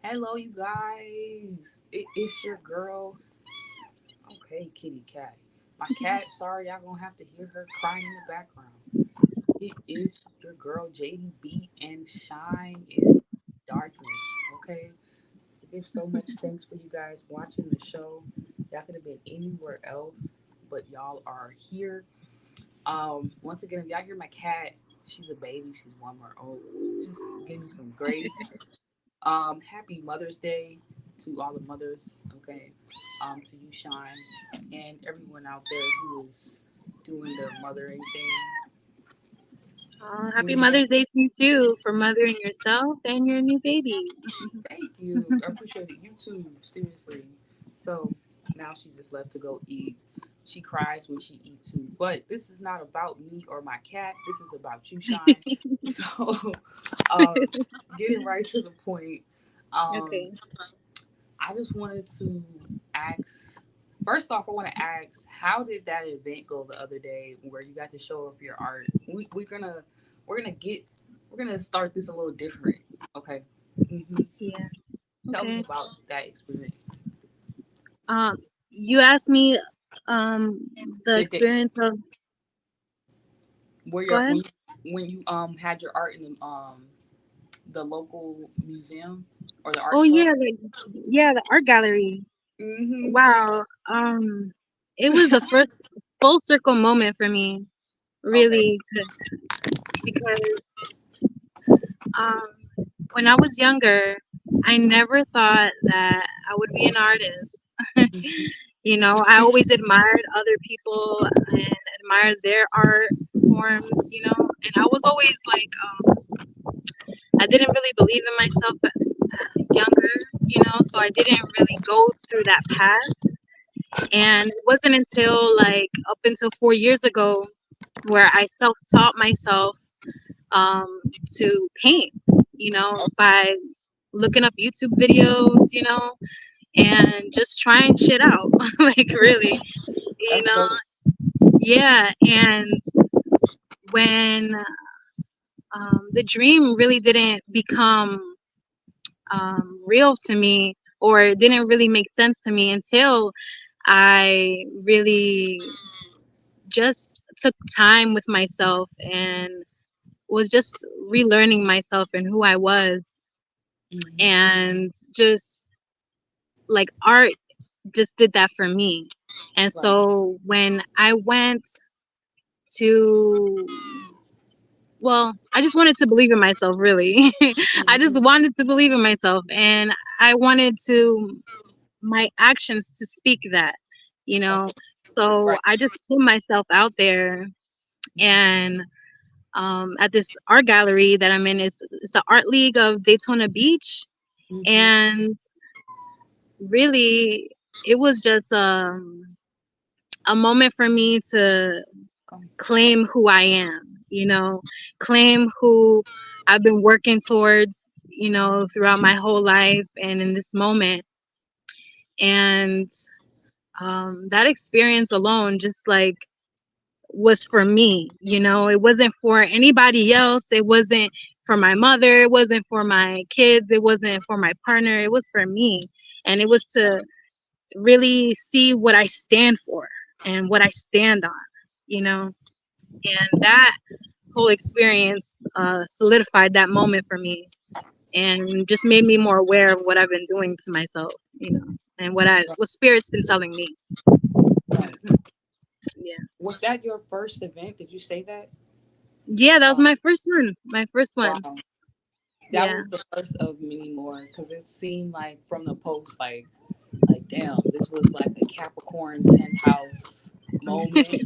Hello, you guys. It's your girl. Okay, kitty cat. My cat, sorry, y'all gonna have to hear her crying in the background. It is your girl, JDB, and Shine in Darkness. Okay? I give so much thanks for you guys watching the show. Y'all could have been anywhere else, but y'all are here. Once again, if y'all hear my cat, she's a baby, she's 1 month old. Just give me some grace. Happy Mother's Day to all the mothers, okay? To you, Sean, and everyone out there who is doing their mothering thing. Happy Doing that. Mother's Day to you too for mothering yourself and your new baby. Thank you. I appreciate it. You too, seriously. So now she just left to go eat. She cries when she eats too. But this is not about me or my cat. This is about you, Shine. So um, getting right to the point. Um, Okay. I just wanted to ask. First off, I want to ask, how did that event go the other day, where you got to show off your art? We're gonna get we're gonna start this a little different. Okay. Yeah. Tell me Okay. about that experience. Um, you asked me um the Did they, experience of. where Go your ahead. when you had your art in the local museum or the art Oh show? yeah, the art gallery. Mm-hmm. Wow. It was the first full circle moment for me, Okay. really, because um when I was younger, I never thought that I would be an artist. Mm-hmm. I always admired other people and admired their art forms, and I was always like, I didn't really believe in myself younger, so I didn't really go through that path. And it wasn't until like up until 4 years ago where I self taught myself um, to paint, by looking up YouTube videos, and just trying shit out, like really, you That's know, dope. yeah. And when the dream really didn't become real to me, or it didn't really make sense to me until I really just took time with myself and was just relearning myself and who I was, Mm-hmm. and just like art just did that for me. And Right. so when I went to, well, I just wanted to believe in myself, really. I just Mm-hmm. wanted to believe in myself, and I wanted to my actions to speak that, you know. Okay. So Right. I just put myself out there, and at this art gallery that I'm in is the Art League of Daytona Beach, Mm-hmm. and really it was just a moment for me to Come. claim who I am, claim who I've been working towards, throughout my whole life and in this moment. And that experience alone just like was for me, it wasn't for anybody else. It wasn't for my mother. It wasn't for my kids. It wasn't for my partner. It was for me. And it was to really see what I stand for and what I stand on, you know? And that whole experience solidified that moment for me and just made me more aware of what I've been doing to myself, and what spirit's been telling me. Right. Yeah. Was that your first event? Did you say that? Yeah, that was Um, my first one. My first one. wow. That Yeah. was the first of many more because it seemed like from the post, like damn, this was like a Capricorn 10th house moment.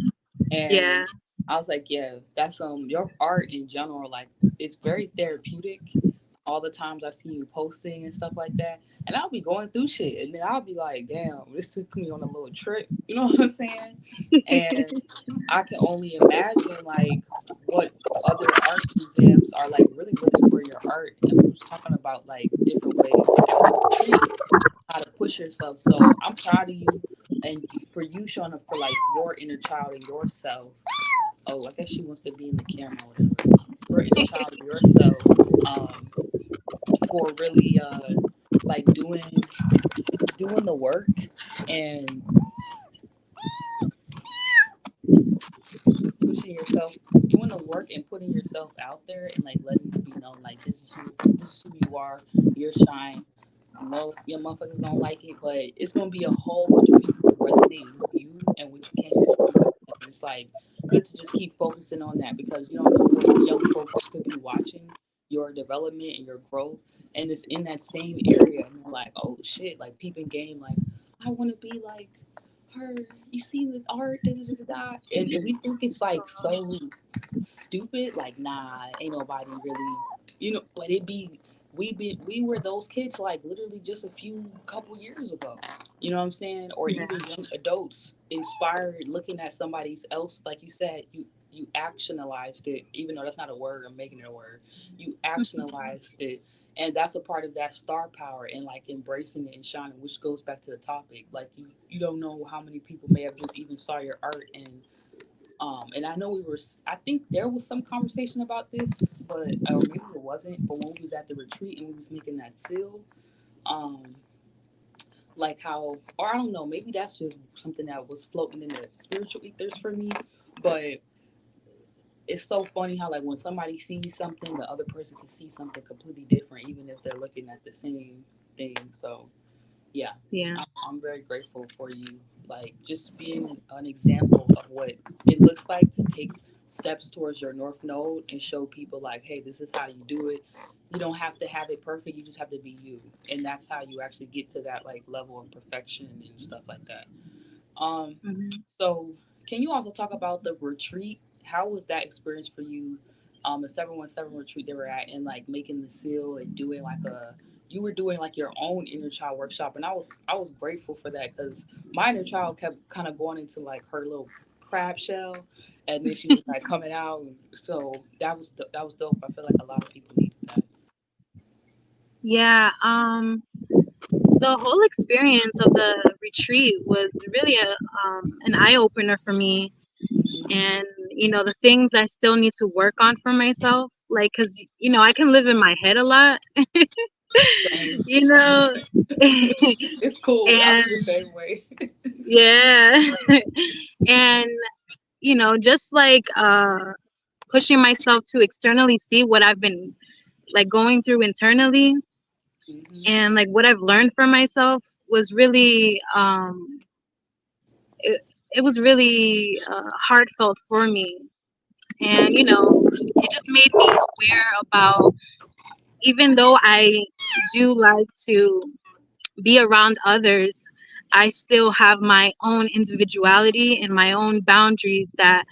Yeah. And I was like, yeah, that's your art in general, like it's very therapeutic. All the times I see you posting and stuff like that. And I'll be going through shit and then I'll be like, damn, this took me on a little trip. You know what I'm saying? And I can only imagine like what other art museums are like really looking for your art. And we was talking about like different ways and retreat, how to push yourself. So I'm proud of you and for you showing up for like your inner child and yourself. Oh, I guess she wants to be in the camera or whatever. Your inner child and yourself, for really like doing the work and pushing yourself, doing the work and putting yourself out there and like letting it be known like this is who you are, your shine. No, your motherfuckers don't like it, but it's gonna be a whole bunch of people who resonate with you and what you came here to do. And it's like good to just keep focusing on that because you don't know what young folks could be watching your development and your growth, and it's in that same area, and they're like, oh shit, like peeping game, like I want to be like her. You see the art, da, da, da, da, da. And we think it's like so stupid. Like, nah, ain't nobody really, but it be we were those kids like literally just a few couple years ago. You know what I'm saying? Or Yeah. even young adults inspired looking at somebody's else, like you said, you actionalized it, even though that's not a word, I'm making it a word. You actionalized it. And that's a part of that star power and like embracing it and shining, which goes back to the topic. Like you don't know how many people may have just even saw your art and I know I think there was some conversation about this, but or maybe it wasn't. But when we was at the retreat and we was making that seal, um, like how, or I don't know, maybe that's just something that was floating in the spiritual ethers for me. But it's so funny how like when somebody sees something, the other person can see something completely different, even if they're looking at the same thing. So yeah, Yeah. I'm very grateful for you, like just being an example of what it looks like to take steps towards your north node and show people like, hey, this is how you do it. You don't have to have it perfect, you just have to be you, and that's how you actually get to that like level of perfection and stuff like that. um Hmm. so can you also talk about the retreat? How was that experience for you? The 717 retreat they were at, and like making the seal and doing like a, you were doing like your own inner child workshop, and I was grateful for that because my inner child kept kind of going into like her little crab shell, and then she was like coming out. So that was dope. I feel like a lot of people needed that. Yeah. The whole experience of the retreat was really an eye opener for me, Hmm. and the things I still need to work on for myself, like because I can live in my head a lot, Same. you know, It's cool. I'll and be the same way. yeah, and just like pushing myself to externally see what I've been like going through internally Hmm. and like what I've learned for myself was really it, it was really heartfelt for me. And it just made me aware about, even though I do like to be around others, I still have my own individuality and my own boundaries that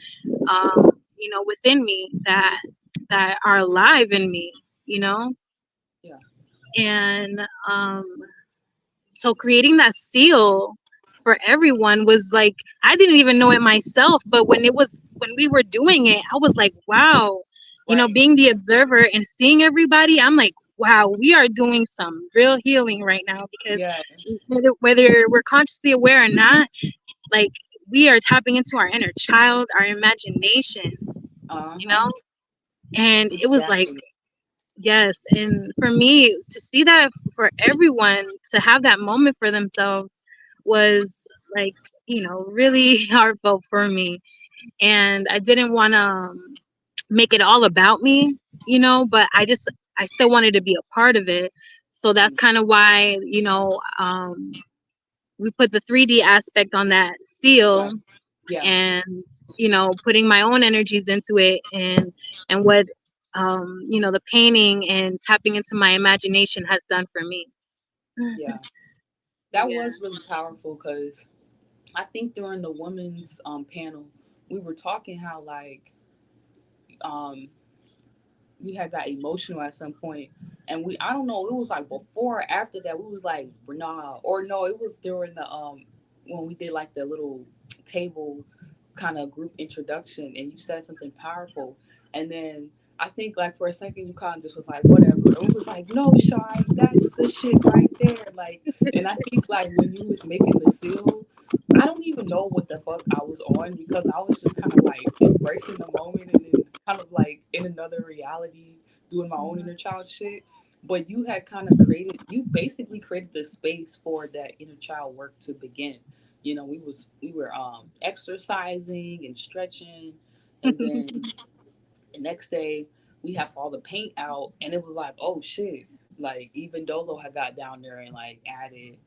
within me that are alive in me, you know. Yeah. And so creating that seal for everyone was like, I didn't even know it myself, but when we were doing it, I was like, wow, Right. being the observer and seeing everybody, I'm like, wow, we are doing some real healing right now, because Yeah. whether we're consciously aware or not, like, we are tapping into our inner child, our imagination, Uh you huh. know. And it was like, Exactly. yes, and for me to see that for everyone to have that moment for themselves was like, really heartfelt for me. And I didn't want to make it all about me, but I still wanted to be a part of it. So that's kind of why, we put the 3D aspect on that seal, Right. Yeah. and putting my own energies into it, and what the painting and tapping into my imagination has done for me. Yeah. That Yeah. was really powerful because I think during the women's panel, we were talking how like um we had got emotional at some point, and we, I don't know, it was like before or after that we was like nah, or no, it was during the when we did like the little table kind of group introduction, and you said something powerful, and then I think like for a second you kind of just was like whatever, and we was like no, Shy, that's the shit right there, like. And I think like when you was making the seal, I don't even know what the fuck I was on because I was just kind of like embracing the moment and then kind of like in another reality doing my own inner child shit. but you had kind of created, you basically created the space for that inner child work to begin. You know, we were exercising and stretching, and then the next day we have all the paint out, and it was like, oh shit! Like even Dolo had got down there and like added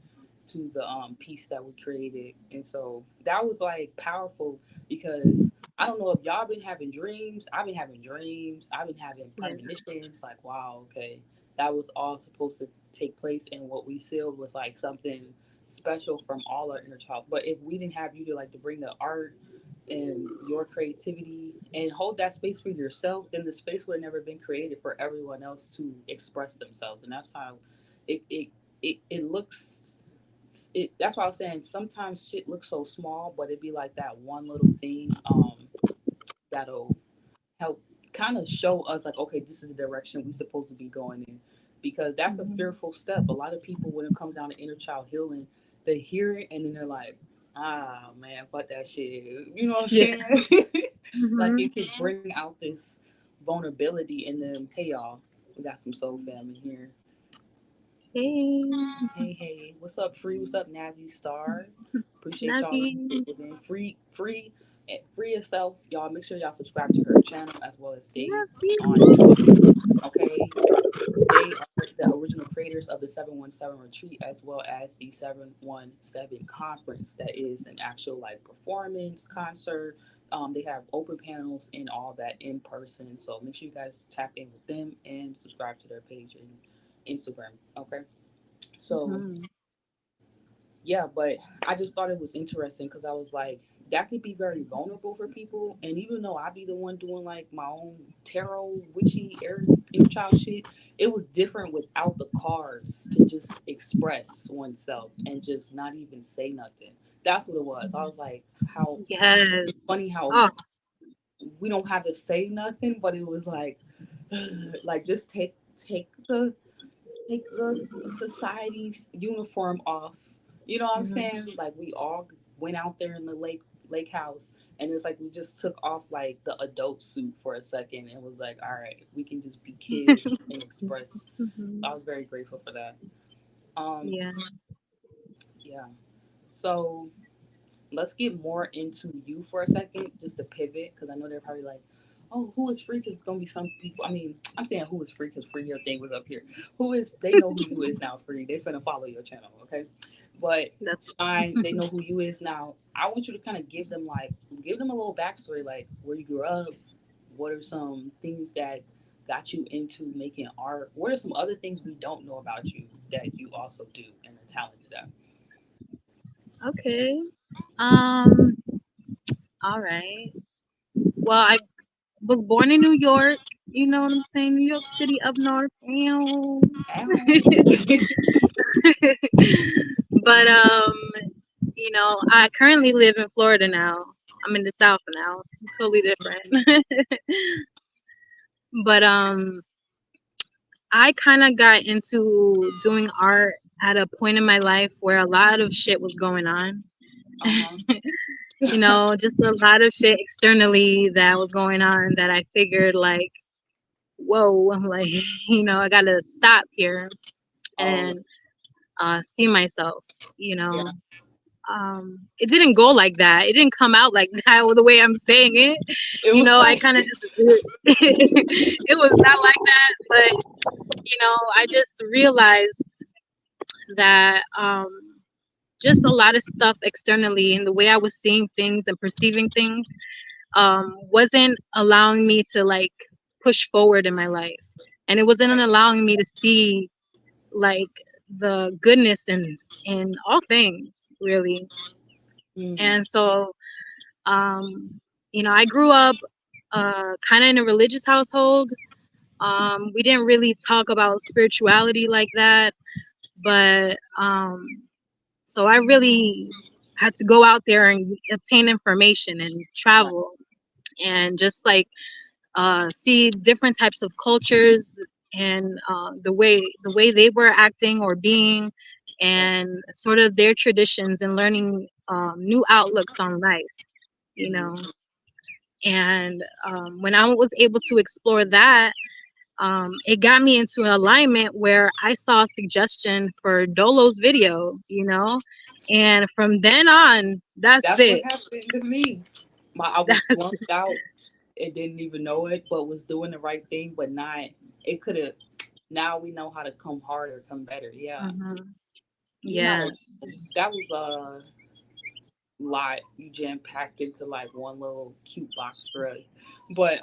to the piece that we created, and so that was like powerful because I don't know if y'all been having dreams. I've been having dreams. I've been having Yeah. premonitions. Like wow, okay, that was all supposed to take place, and what we sealed was like something special from all our inner child. But if we didn't have you to like to bring the art and your creativity and hold that space for yourself, then the space would have never been created for everyone else to express themselves. And that's how it looks. That's why I was saying sometimes shit looks so small, but it'd be like that one little thing that'll help kind of show us like, okay, this is the direction we're supposed to be going in. Because that's a Mhm. fearful step. A lot of people, when it comes down to inner child healing, they hear it and then they're like, ah, man, fuck that shit. You know what I'm Yeah. saying? Like Hmm. it could bring out this vulnerability in them. Hey, y'all, we got some soul family here. Hey, Hey, hey, what's up, Free? What's up, Nazi Star? Appreciate y'all Nazi. living free yourself. Y'all make sure y'all subscribe to her channel as well as Dave Nazi. on YouTube. Okay, they are the original creators of the 717 retreat as well as the 717 conference. That is an actual like performance concert. They have open panels and all that in person. So make sure you guys tap in with them and subscribe to their page and Instagram. Okay. So Mhm. yeah, but I just thought it was interesting because I was like, that could be very vulnerable for people. And even though I be the one doing like my own tarot, witchy, inner child shit, it was different without the cards to just express oneself and just not even say nothing. That's what it was. I was like, how funny Yes. how Oh, we don't have to say nothing, but it was like, like just take the society's uniform off. You know what I'm mhm. saying? Like we all went out there in the lake house and it's like we just took off like the adult suit for a second and was like, all right, we can just be kids and express. So I Mhm. was very grateful for that. Um, Yeah. yeah. So let's get more into you for a second, just to pivot, because I know they're probably like, "Oh, who is Freak?" Is gonna be some people. I mean, I'm saying who is Freak because Free your thing was up here. Who is? They know who you is now, Free. They finna follow your channel, okay? But That's Shine, they know who you is now. I want you to kind of give them a little backstory, like where you grew up. What are some things that got you into making art? What are some other things we don't know about you that you also do and are talented at? okay. Um. All right. Well, I was born in New York. You know what I'm saying? New York City up north. Ew. Ow. But I currently live in Florida now. I'm in the South now. Totally different. But I kind of got into doing art at a point in my life where a lot of shit was going on. Uh Just a lot of shit externally that was going on that I figured like, whoa, I'm like, I gotta stop here Oh, and see myself, you yeah. know. It didn't go like that. It didn't come out like that with the way I'm saying it. It was I like, kind of just it was not like that, but I just realized that just a lot of stuff externally and the way I was seeing things and perceiving things wasn't allowing me to like push forward in my life, and it wasn't right. allowing me to see like the goodness in all things really. Mm, And so I grew up kind of in a religious household. We didn't really talk about spirituality like that, but so I really had to go out there and obtain information and right. travel and just like see different types of cultures and the way they were acting or being, Okay. and sort of their traditions and learning new outlooks on life, you Mm, know. And when I was able to explore that, it got me into an alignment where I saw a suggestion for Dolo's video, and from then on, that's That's what it. happened to me. I was That's flunked out and didn't even know it, but was doing the right thing, but not. It could have. Now we know how to come harder, come better. Yeah, Mhm. you know Yes. that was a lot you jam packed into like one little cute box for us. But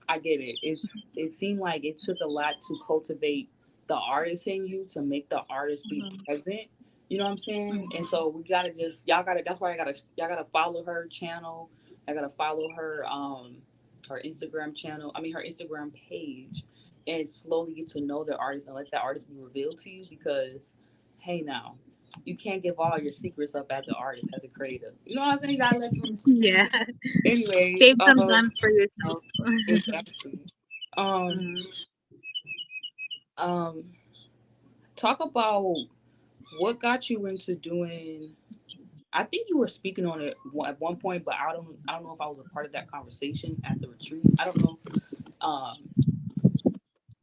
I get it. It seemed like it took a lot to cultivate the artist in you to make the artist be Mhm. present. You know what I'm saying? And Mhm. so we gotta just y'all gotta that's why y'all gotta follow her channel. I gotta follow her Instagram channel. I mean her Instagram page and slowly get to know the artist and let that artist be revealed to you because hey now you can't give all your secrets up as an artist, as a creative. You know what I'm saying? You gotta let them. Yeah. Anyways, Save some gems for yourself. exactly. Um, Mhm. um, talk about what got you into doing. I think you were speaking on it at one point, but I don't know if I was a part of that conversation at the retreat. I don't know. Um,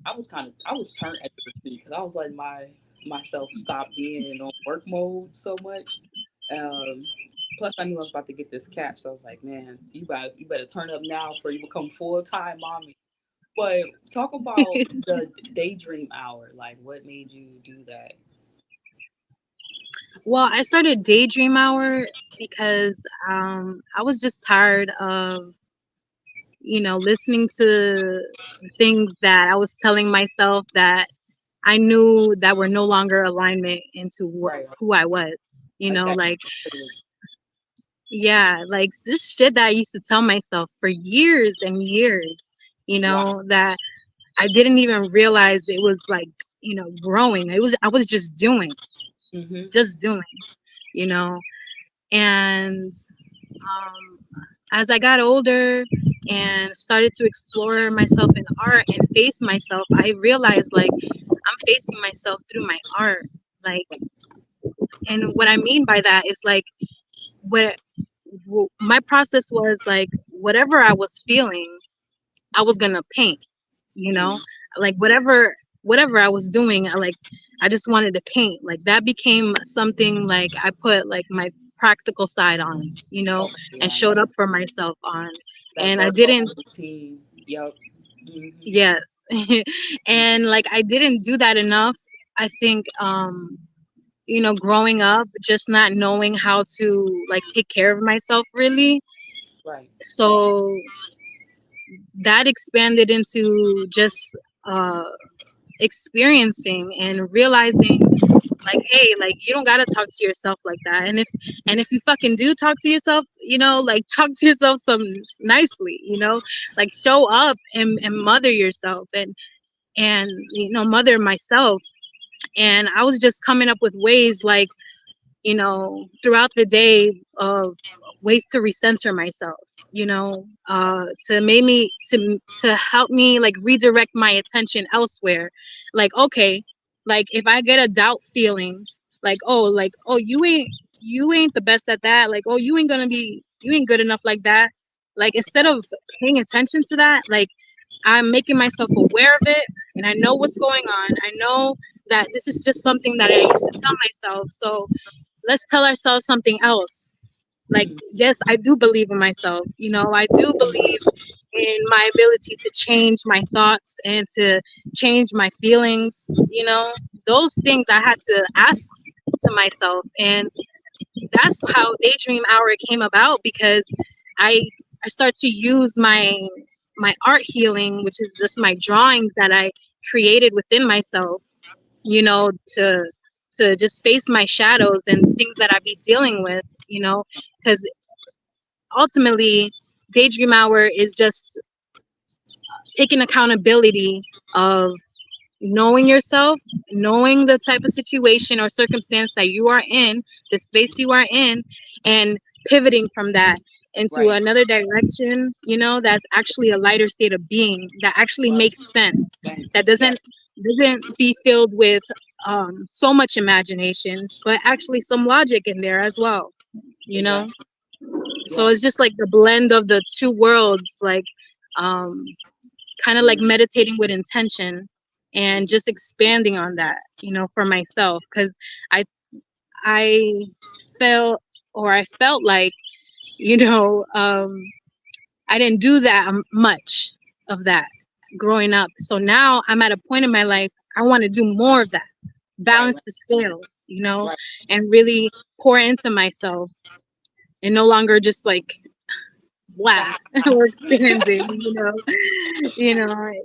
I was turned at the retreat because I was letting myself stop being on work mode so much. Um, Plus, I knew I was about to get this cat, so I was like, man, you better turn up now before you become full time mommy. But talk about the daydream hour. Like, what made you do that? Well, I started Daydream Hour because I was just tired of, listening to things that I was telling myself that I knew that were no longer alignment into Right, who I was. like that. Like, yeah, like this shit that I used to tell myself for years and years, Wow. that I didn't even realize it was like, growing. I was Mm-hmm. just doing, you know. And as I got older and started to explore myself in art and face myself, I realized like I'm facing myself through my art. Like, and what I mean by that is like what my process was like whatever I was feeling, I was gonna paint. You know, Mm. like whatever I was doing, I just wanted to paint. Like that became something like I put like my practical side on, Oh, and yeah, showed up for myself on. that And I Virgo didn't, routine. Yep. Mm-hmm. yes. And like I didn't do that enough. I think growing up just not knowing how to like take care of myself really. Right. So that expanded into just uh experiencing and realizing like hey, like you don't got to talk to yourself like that. And if you fucking do talk to yourself, like talk to yourself some nicely, like show up and mother yourself and mother myself. And I was just coming up with ways like throughout the day of ways to recenter myself, to make me to help me like redirect my attention elsewhere. Like, okay, like if I get a doubt feeling, like, oh, you ain't the best at that. Like, oh, you ain't good enough like that. Like, instead of paying attention to that, like I'm making myself aware of it and I know what's going on. I know that this is just something that I used to tell myself. So let's tell ourselves something else. Like, Mm. yes, I do believe in myself. I do believe in my ability to change my thoughts and to change my feelings. Those things I had to ask to myself. And that's how Daydream Hour came about, because I I start to use my art healing, which is just my drawings that I created within myself, to just face my shadows and things that I be dealing with, because ultimately Daydream Hour is just taking accountability of knowing yourself, knowing the type of situation or circumstance that you are in, the space you are in, and pivoting from that into Right. another direction, that's actually a lighter state of being that actually Right. makes sense, that Thanks. Yeah. doesn't be filled with so much imagination, but actually some logic in there as well, you know. Exactly. So Yeah. it's just like the blend of the two worlds, like um kind of like meditating with intention and just expanding on that, for myself, because I I felt I felt like, you know, um, I didn't do that much of that growing up. So now I'm at a point in my life I want to do more of that, Right. balance the scales, Right. and really pour into myself and no longer just like blah or expanding,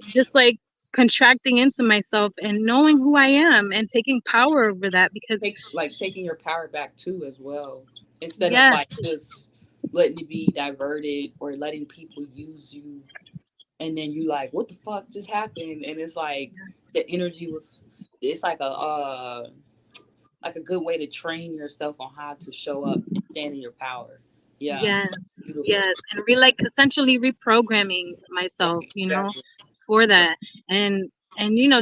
just like contracting into myself and knowing who I am and taking power over that because Taking your power back too as well, instead of like yes, just letting it be diverted or letting people use you, and then you like, what the fuck just happened? And it's like the energy was. It's like a good way to train yourself on how to show up and stand in your power. Yeah, yes, beautiful. yes, and like essentially reprogramming myself, Right, exactly. for that, and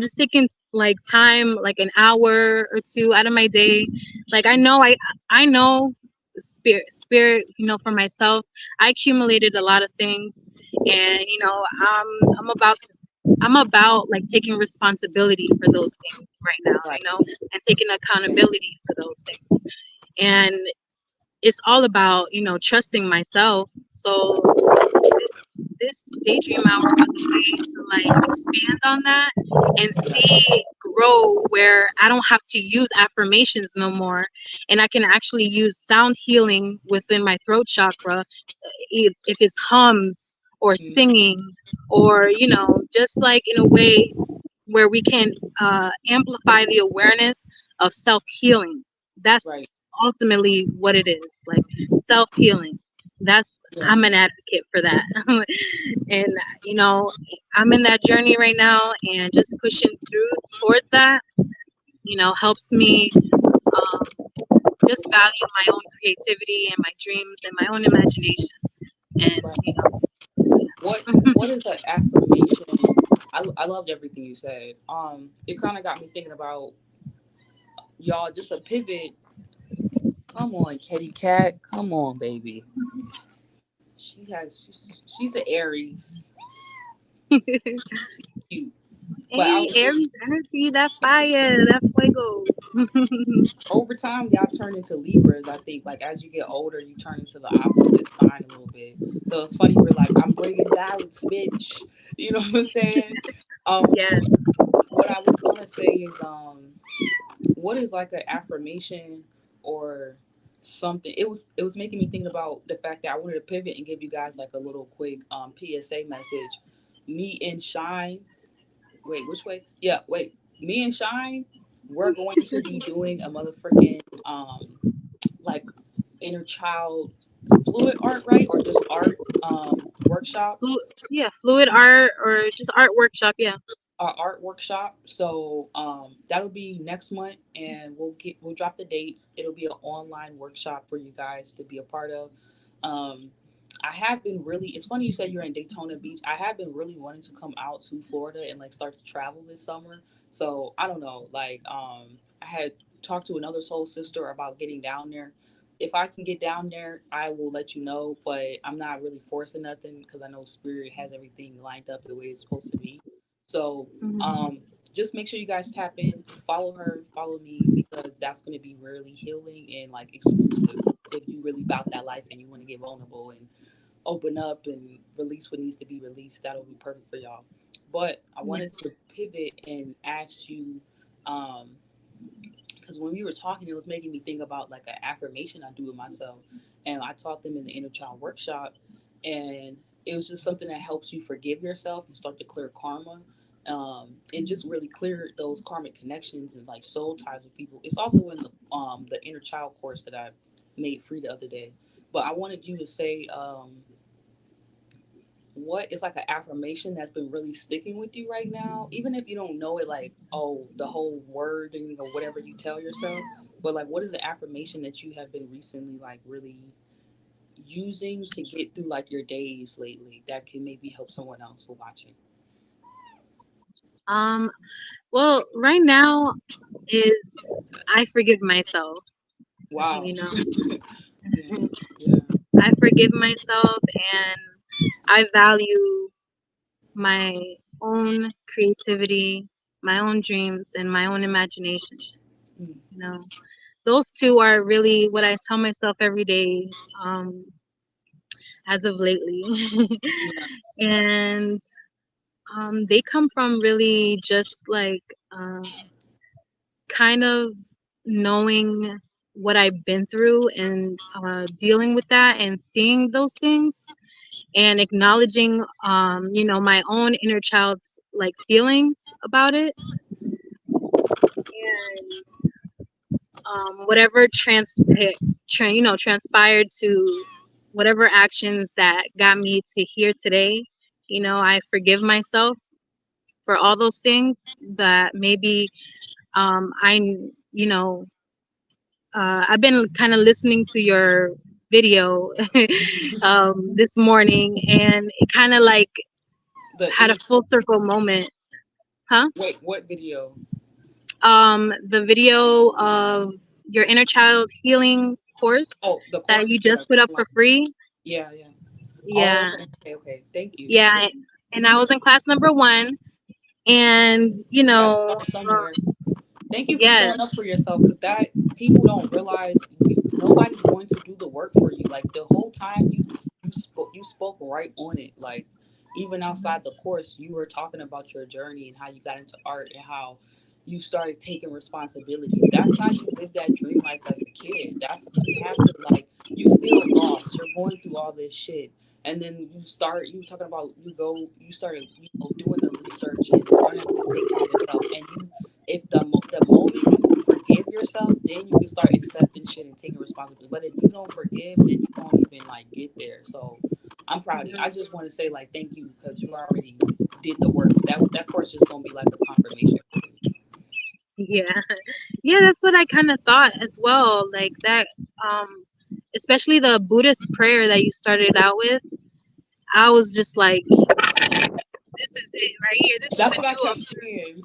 just taking like time, like an hour or two out of my day. Like I know spirit, for myself. I accumulated a lot of things, and I'm about like taking responsibility for those things right now, Right. and taking accountability for those things. And it's all about trusting myself. So this daydream hour was a way to like expand on that and see it grow where I don't have to use affirmations no more, and I can actually use sound healing within my throat chakra, if it's hums or Mhm. singing, or just like in a way where we can amplify the awareness of self healing. That's Right. ultimately what it is, like self healing. Yeah. I'm an advocate for that. And, you know, I'm in that journey right now, and just pushing through towards that, helps me just value my own creativity and my dreams and my own imagination. And, Right. What is an affirmation? I loved everything you said. It kind of got me thinking about y'all. Just a pivot. Come on, Kitty Cat. Come on, baby. She's an Aries. Cute. But I hey, was just Aries energy, that fire, that fuego. over time, y'all turn into Libras. I think like as you get older, you turn into the opposite sign a little bit. So it's funny. We're like, I'm bringing balance, bitch. You know what I'm saying? Um, Yeah. what I was gonna say is, what is like an affirmation or something? It was making me think about the fact that I wanted to pivot and give you guys like a little quick PSA message. Me and Shine. Wait, which way? Yeah, wait. Me and Shine, we're going to be doing a motherfucking like inner child fluid art, right? Or just art workshop. Yeah, fluid art or just art workshop. Yeah. Our art workshop. So that'll be next month, and we'll drop the dates. It'll be an online workshop for you guys to be a part of. Um, I have been really. It's funny you said you're in Daytona Beach. I have been really wanting to come out to Florida and like start to travel this summer. So I don't know. Like I had talked to another soul sister about getting down there. If I can get down there, I will let you know. But I'm not really forcing nothing because I know Spirit has everything lined up the way it's supposed to be. So Mhm. um, just make sure you guys tap in, follow her, follow me, because that's going to be really healing and like exclusive. If you really about that life and you want to get vulnerable and open up and release what needs to be released, that'll be perfect for y'all. But I wanted to Yes. pivot and ask you, um, because when we were talking, it was making me think about like an affirmation I do with myself, and I taught them in the inner child workshop, and it was just something that helps you forgive yourself and start to clear karma, and just really clear those karmic connections and like soul ties with people. It's also in the inner child course that I made free the other day. But I wanted you to say what is like an affirmation that's been really sticking with you right now, even if you don't know it, like, oh, the whole wording or whatever you tell yourself, but like what is the affirmation that you have been recently like really using to get through like your days lately that can maybe help someone else watching? Um. Well, right now is I forgive myself. Wow. You know, Yeah. Yeah. I forgive myself, and I value my own creativity, my own dreams, and my own imagination. Mm. You know, those two are really what I tell myself every day, um, as of lately. Yeah. And they come from really just like kind of knowing what I've been through and dealing with that and seeing those things and acknowledging, my own inner child's like feelings about it. And whatever transpired to whatever actions that got me to here today, I forgive myself for all those things that maybe I, you know, I've been kind of listening to your video this morning, and it kind of like The had a inner full circle moment, huh? Wait, what video? The video of your inner child healing course Oh, the that you course. Yeah. just put up for free. Yeah. Yeah. Oh, Yeah, okay. Okay. Okay. Thank you. yeah. And I was in class number one, and Gotta start somewhere. Thank you for showing up yes, for yourself, because that people don't realize nobody's going to do the work for you. Like the whole time you spoke right on it. Like even outside the course, you were talking about your journey and how you got into art and how you started taking responsibility. That's how you live that dream life as a kid. That's you have to like you feel lost. You're going through all this shit. And then you talking about you started, doing the research and learning how to take care of yourself. And if the moment you forgive yourself, then you can start accepting shit and taking responsibility. But if you don't forgive, then you won't even like get there. So I'm proud of you. I just want to say like thank you, because you already did the work. That course is gonna be like a confirmation for you. yeah, yeah. That's what I kind of thought as well. Like that, um, especially the Buddhist prayer that you started out with. I was just like, this is it right here. That's what I kept saying.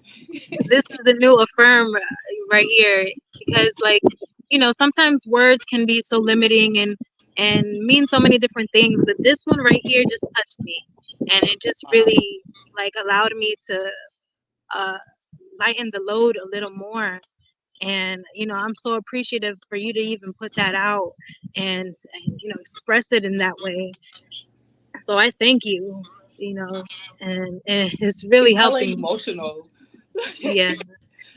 This is the new affirm right here, because like, sometimes words can be so limiting and mean so many different things, but this one right here just touched me, and it just Wow. really like allowed me to uh lighten the load a little more. And I'm so appreciative for you to even put that out and express it in that way. So I thank you, and it's really It's hella helping. emotional. Yeah,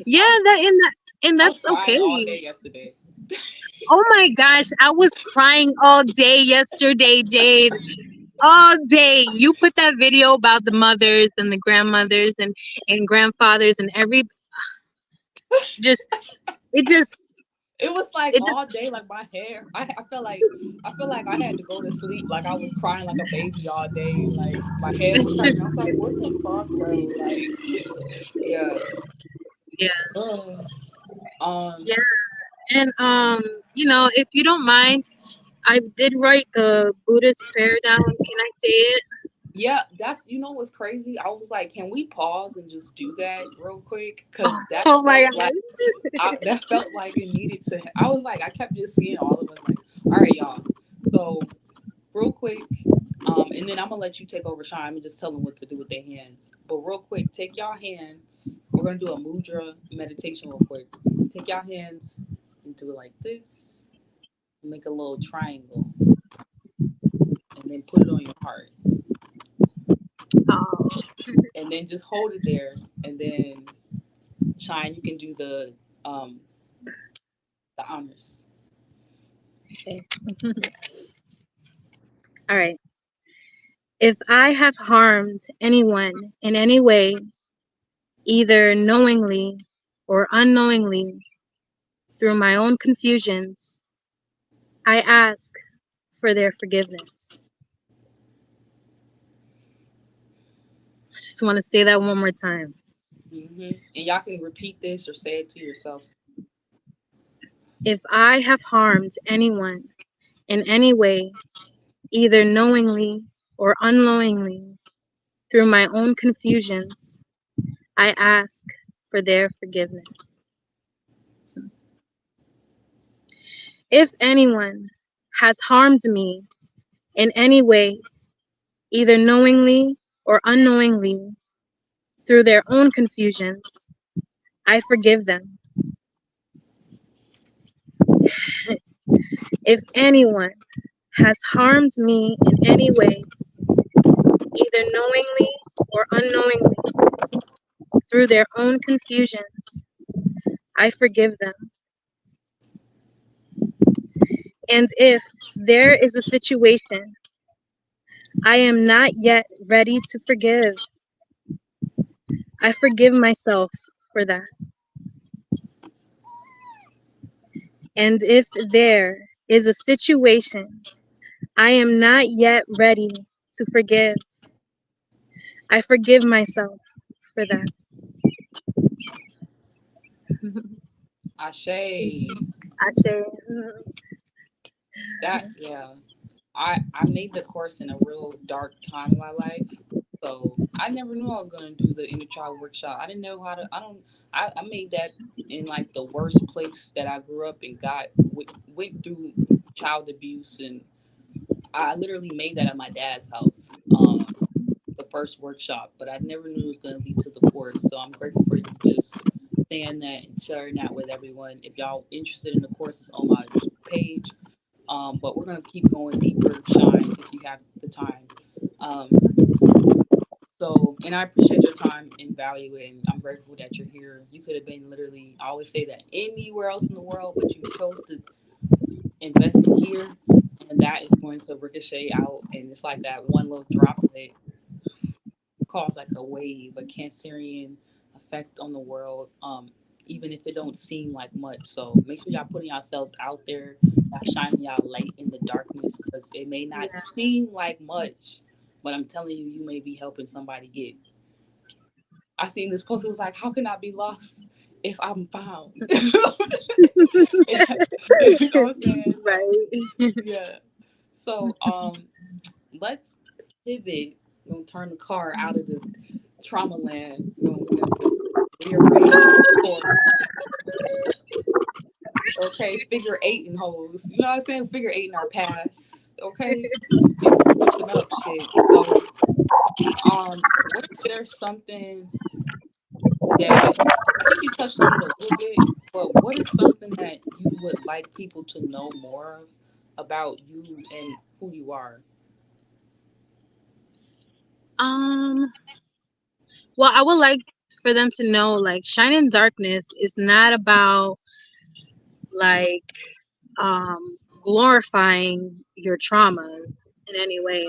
yeah, I was and I was that's crying all okay. day yesterday. Oh my gosh, I was crying all day yesterday, Jade. All day. You put that video about the mothers and the grandmothers and grandfathers and every just it just It was like it all just day, like my hair. I feel like I had to go to sleep. Like I was crying like a baby all day. Like my head was hurting. I was like, what the fuck, bro? Like, yeah. yeah. Ugh. Yeah. And if you don't mind, I did write the Buddhist prayer down. Can I say it? Yeah, that's what's crazy. I was like, can we pause and just do that real quick? Oh, Because that oh my felt god. like that felt like it needed to. I was like, I kept just seeing all of us like, all right, y'all. So real quick, and then I'm gonna let you take over, Sean, and just tell them what to do with their hands. But real quick, take y'all hands. We're gonna do a mudra meditation real quick. Take y'all hands and do it like this. Make a little triangle, and then put it on your heart, Oh, and then just hold it there. And then Shine, you can do um the honors. okay. All right. If I have harmed anyone in any way, either knowingly or unknowingly, through my own confusions, I ask for their forgiveness. I just want to say that one more time. And y'all can repeat this or say it to yourself. If I have harmed anyone in any way, either knowingly or unknowingly, through my own confusions, I ask for their forgiveness. If anyone has harmed me in any way, either knowingly or unknowingly through their own confusions, I forgive them. If anyone has harmed me in any way, either knowingly or unknowingly through their own confusions, I forgive them. And if there is a situation I am not yet ready to forgive, I forgive myself for that. And if there is a situation I am not yet ready to forgive, I forgive myself for that. Ashe. I say, That yeah. I made the course in a real dark time in my life. So I never knew I was gonna do the inner child workshop. I didn't know how to. I don't. I made that in like the worst place that I grew up and went through child abuse, and I literally made that at my dad's house. The first workshop, but I never knew it was gonna lead to the course. So I'm grateful for you just saying that and sharing that with everyone. If y'all interested in the course, it's on my page. But we're gonna keep going deeper, Shine, if you have the time. Um, and I appreciate your time and value it, and I'm grateful that you're here. You could have been literally, I always say that anywhere else in the world, but you chose to invest it here, and that is going to ricochet out, and it's like that one little droplet cause like a wave, a cancerian effect on the world. Even if it don't seem like much. So make sure y'all putting yourselves out there, y'all shining y'all light in the darkness, because it may not yeah. seem like much, but I'm telling you, you may be helping somebody get. I seen this post. It was like, "How can I be lost if I'm found?" You know what I'm saying? So Right. yeah. So let's pivot. We're gonna turn the car out of the trauma land. We're gonna rearrange for okay, figure eight and hoes. You know what I'm saying? Figure eight in our past. Okay. And we switching up shit. So what is there something that I think you touched on it a little bit, but what is something that you would like people to know more of about you and who you are? Um, well, I would like for them to know like Shine in Darkness is not about like glorifying your traumas in any way.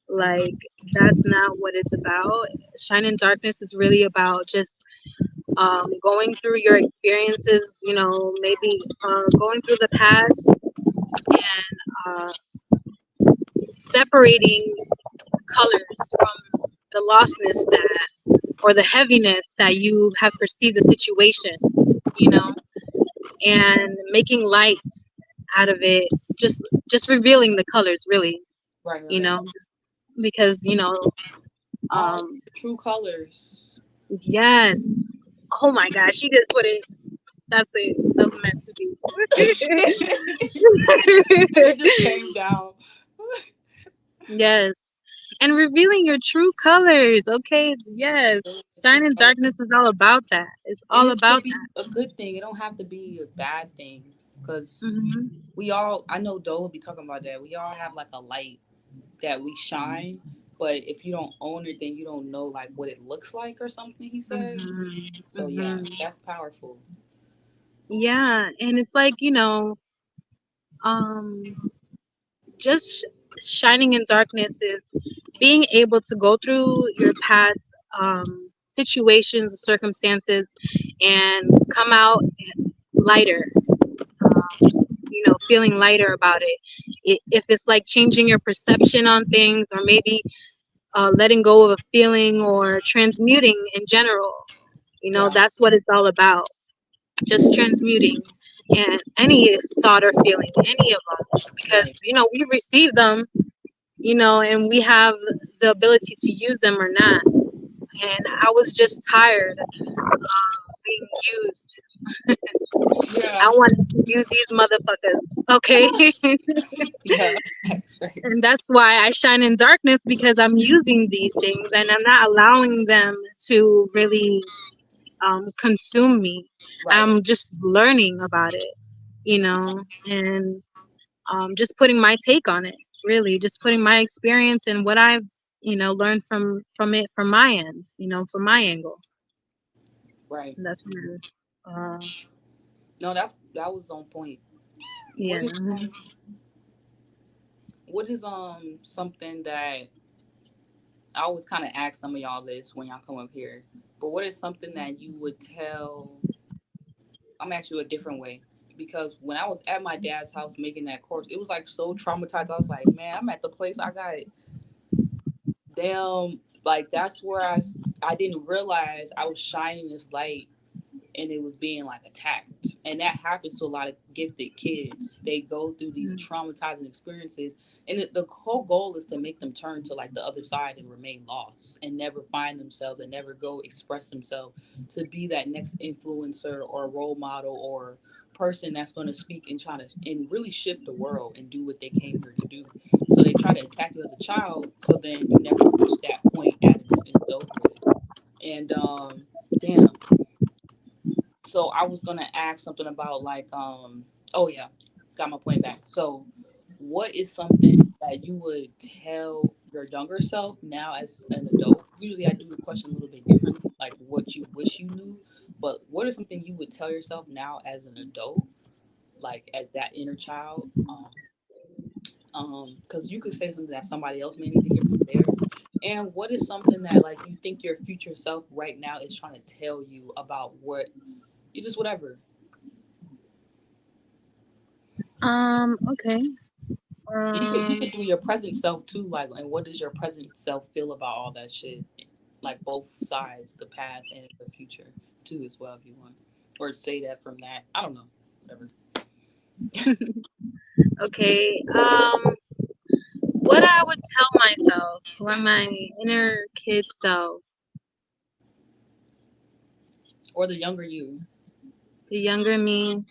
Like that's not what it's about. Shine in Darkness is really about just going through your experiences, maybe going through the past and separating colors from the lostness that or the heaviness that you have perceived the situation, you know, and making light out of it, just revealing the colors really, Right, you right. know, because All um true colors. yes. Oh my gosh, she just put it. That's it. That's meant to It just be. came down. Yes. And revealing your true colors. Okay. Yes. Shine in Darkness is all about that. It's And all it could about be a good thing. It don't have to be a bad thing. that. Because we all, I know Dola be talking about that. We all have like a light that we shine. But if you don't own it, then you don't know like what it looks like or something, he said. So yeah, Hmm. that's powerful. Yeah. And it's like, um, just shining in darkness is being able to go through your past situations, circumstances, and come out lighter, feeling lighter about it. If it's like changing your perception on things, or maybe letting go of a feeling, or transmuting in general, Yeah. that's what it's all about. Just transmuting and any thought or feeling, any of them, Right. because we receive them, and we have the ability to use them or not. And I was just tired of being used. I Yeah. want. Use these motherfuckers, okay? Yeah, that's right. And that's why I shine in darkness, because I'm using these things and I'm not allowing them to really consume me. Right. I'm just learning about it, and just putting my take on it. Really, just putting my experience and what I've learned from it from my end, from my angle. Right. And that's where, No, that was on point. yeah. What is something that I always kind of ask some of y'all this when y'all come up here, but what is something that you would tell? I'm actually a different way, because when I was at my dad's house making that corpse, it was like so traumatized. I was like, man, I'm at the place I got damn, like that's where I didn't realize I was shining this light and it was being like attacked. And that happens to a lot of gifted kids. They go through these Mm, traumatizing experiences, and the whole goal is to make them turn to like the other side and remain lost and never find themselves and never go express themselves to be that next influencer or role model or person that's going to speak and try to and really shift the world and do what they came here to do. So they try to attack you as a child, so then you never reach that point in adulthood. And damn, so I was gonna ask something about like oh yeah, got my point back. So what is something that you would tell your younger self now as an adult? Usually I do the question a little bit differently, like what you wish you knew, but what is something you would tell yourself now as an adult, like as that inner child? Because you could say something that somebody else may need to hear from theirs. And what is something that like you think your future self right now is trying to tell you about what you just whatever. okay. You Um, could do your present self too, like, and what does your present self feel about all that shit, like both sides, the past and the future too, as well, if you want, or say that from that. I don't know, whatever. okay. What I would tell myself, or my inner kid self, Or the younger you. the younger me,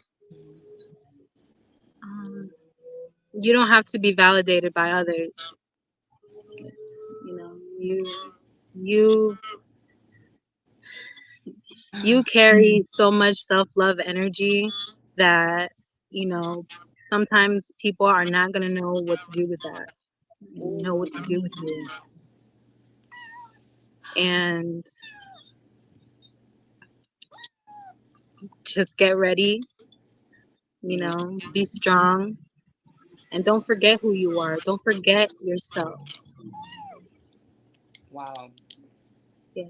um, you don't have to be validated by others. You you carry so much self-love energy that, you know, sometimes people are not gonna know what to do with that, know Ooh, what to do with you. And just get ready, mm, be strong, and don't forget who you are. Don't forget yourself. wow, Yeah,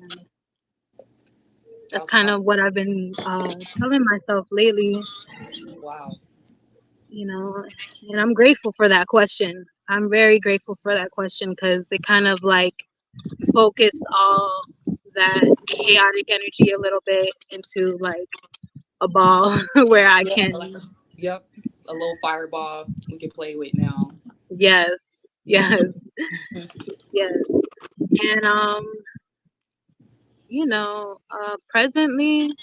that that's was kind powerful. of what I've been telling myself lately, Wow, you know, and I'm grateful for that question. I'm very grateful for that question because it kind of like focused all that chaotic energy a little bit into like a ball where I yeah, like, can, yep, a little fireball we can play with now. yes, yes, yes. And presently,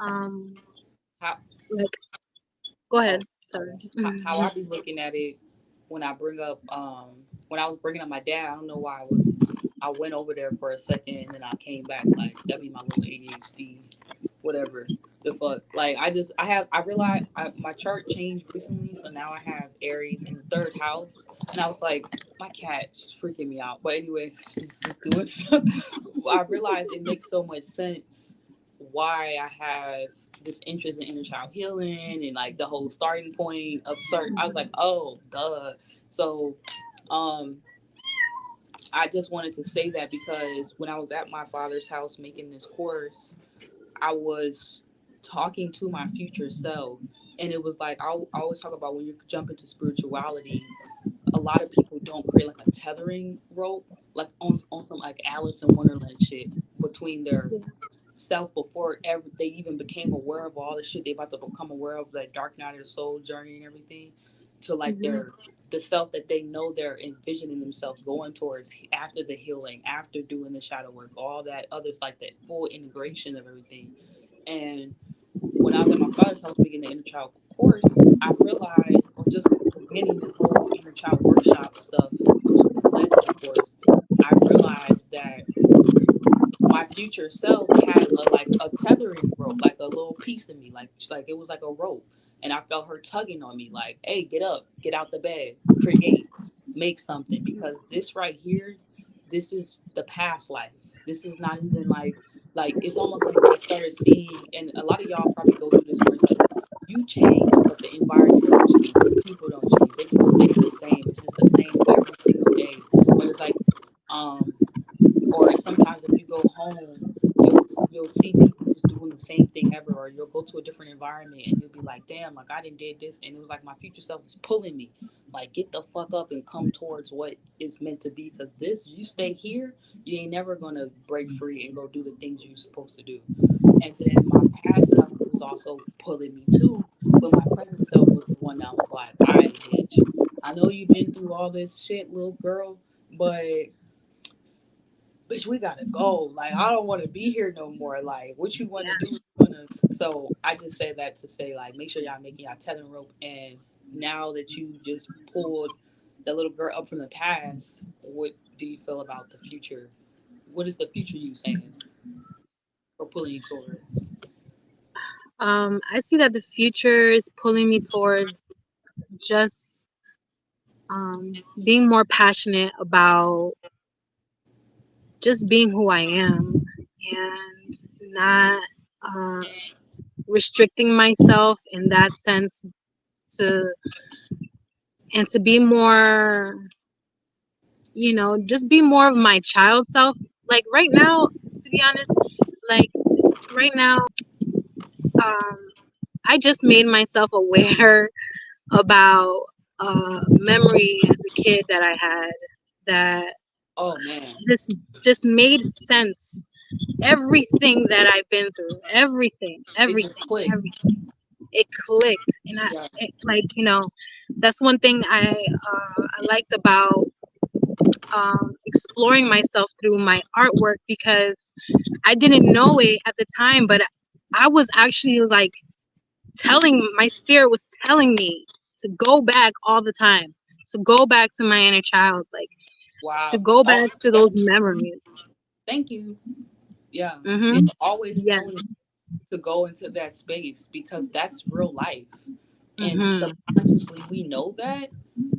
um, How like, go oh ahead. my Sorry. bad. How I be looking at it when I bring up when I was bringing up my dad, I don't know why I went over there for a second and then I came back. Like that'd be my little ADHD, whatever the fuck. Like I realized my chart changed recently, so now I have Aries in the third house, and I was like, my cat is freaking me out. But anyway, she's just doing stuff. I realized it makes so much sense why I have this interest in inner child healing and like the whole starting point of certain. I was like, oh, duh. So, um, I just wanted to say that because when I was at my father's house making this course, I was talking to my future self. And it was like, I always talk about when you jump into spirituality, a lot of people don't create like a tethering rope, like on some like Alice in Wonderland shit between their self before ever they even became aware of all the shit they about to become aware of, that dark night of the soul journey and everything, to like Hmm. the self that they know they're envisioning themselves going towards after the healing, after doing the shadow work, all that others, like that full integration of everything. And when I was at my father's house beginning the inner child course, I realized, or just beginning this whole inner child workshop stuff, which is a legend course, I realized that my future self had a like a tethering rope, like a little piece of me, like it was like a rope, and I felt her tugging on me, like, "Hey, get up, get out the bed, create, make something," because this right here, this is the past life. This is not even like it's almost like I started seeing, and a lot of y'all probably go through this where it's like you change, but the environment doesn't change, the people don't change, they just stay the same. It's just the same every single day, but it's like um or sometimes if you go home, you'll see people just doing the same thing ever, or you'll go to a different environment and you'll be like, damn, like I didn't did this, and it was like my future self was pulling me, like get the fuck up and come towards what is meant to be, because this you stay here, you ain't never gonna break free and go do the things you're supposed to do. And then my past self was also pulling me too, but my present self was the one that was like, all right, bitch, I know you've been through all this shit, little girl, but bitch, we gotta go. Like, I don't want to be here no more. Like, what you want to do? So I just say that to say, like, make sure y'all making y'all tethering rope. And now that you just pulled the little girl up from the past, what do you feel about the future? What is the future you saying or pulling you towards? I see that the future is pulling me towards just being more passionate about just being who I am and not uh, restricting myself in that sense to and to be more, just be more of my child self. Like right now, to be honest, like right now, um, I just made myself aware about a memory as a kid that I had that Oh man, this just made sense. Everything that I've been through, it just clicked. everything, it clicked, and Yeah. like that's one thing I liked about exploring myself through my artwork because I didn't know it at the time, but I was actually like my spirit was telling me to go back all the time, to go back to my inner child, like to Wow. go Oh, back to those that's memories. thank you. Yeah. Mm-hmm. It's always Yeah. telling us to go into that space because that's real life. And Mm-hmm. subconsciously we know that,